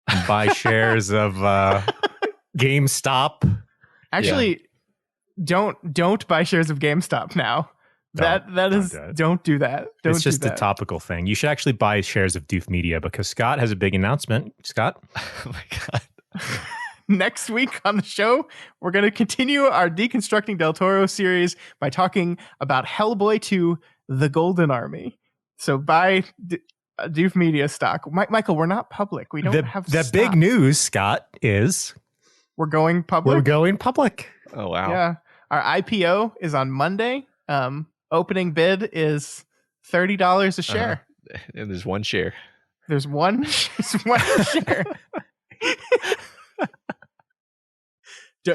and buy shares of GameStop. Actually, don't buy shares of GameStop now. Don't do that. It's just a topical thing. You should actually buy shares of Doof Media because Scott has a big announcement. Scott? Oh my God. Next week on the show, we're going to continue our Deconstructing Del Toro series by talking about Hellboy 2, The Golden Army. So buy Doof Media stock. Michael, we're not public. We don't have the stock. big news, Scott, is we're going public. We're going public. Oh, wow. Yeah. Our IPO is on Monday. Opening bid is $30 a share. And there's one share. There's one share.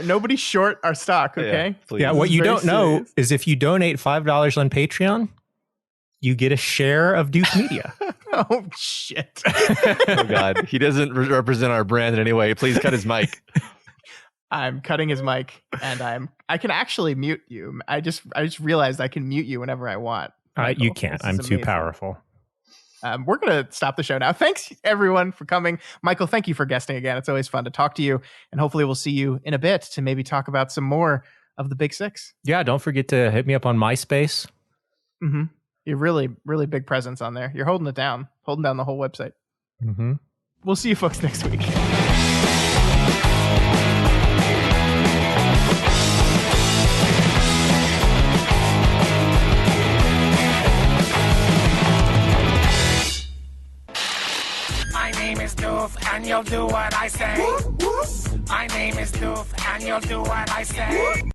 Nobody short our stock, okay? Yeah, what you don't know is if you donate $5 on Patreon, you get a share of Doof Media. Oh, shit. Oh, God. He doesn't represent our brand in any way. Please cut his mic. I'm cutting his mic, and I can actually mute you. I just realized I can mute you whenever I want. You can't. I'm too powerful. We're going to stop the show now. Thanks, everyone, for coming. Michael, thank you for guesting again. It's always fun to talk to you. And hopefully we'll see you in a bit to maybe talk about some more of the Big Six. Yeah, don't forget to hit me up on MySpace. Mm-hmm. You're really, really big presence on there. You're holding it down, holding down the whole website. Mm-hmm. We'll see you folks next week. My name is Doof, and you'll do what I say. My name is Doof, and you'll do what I say.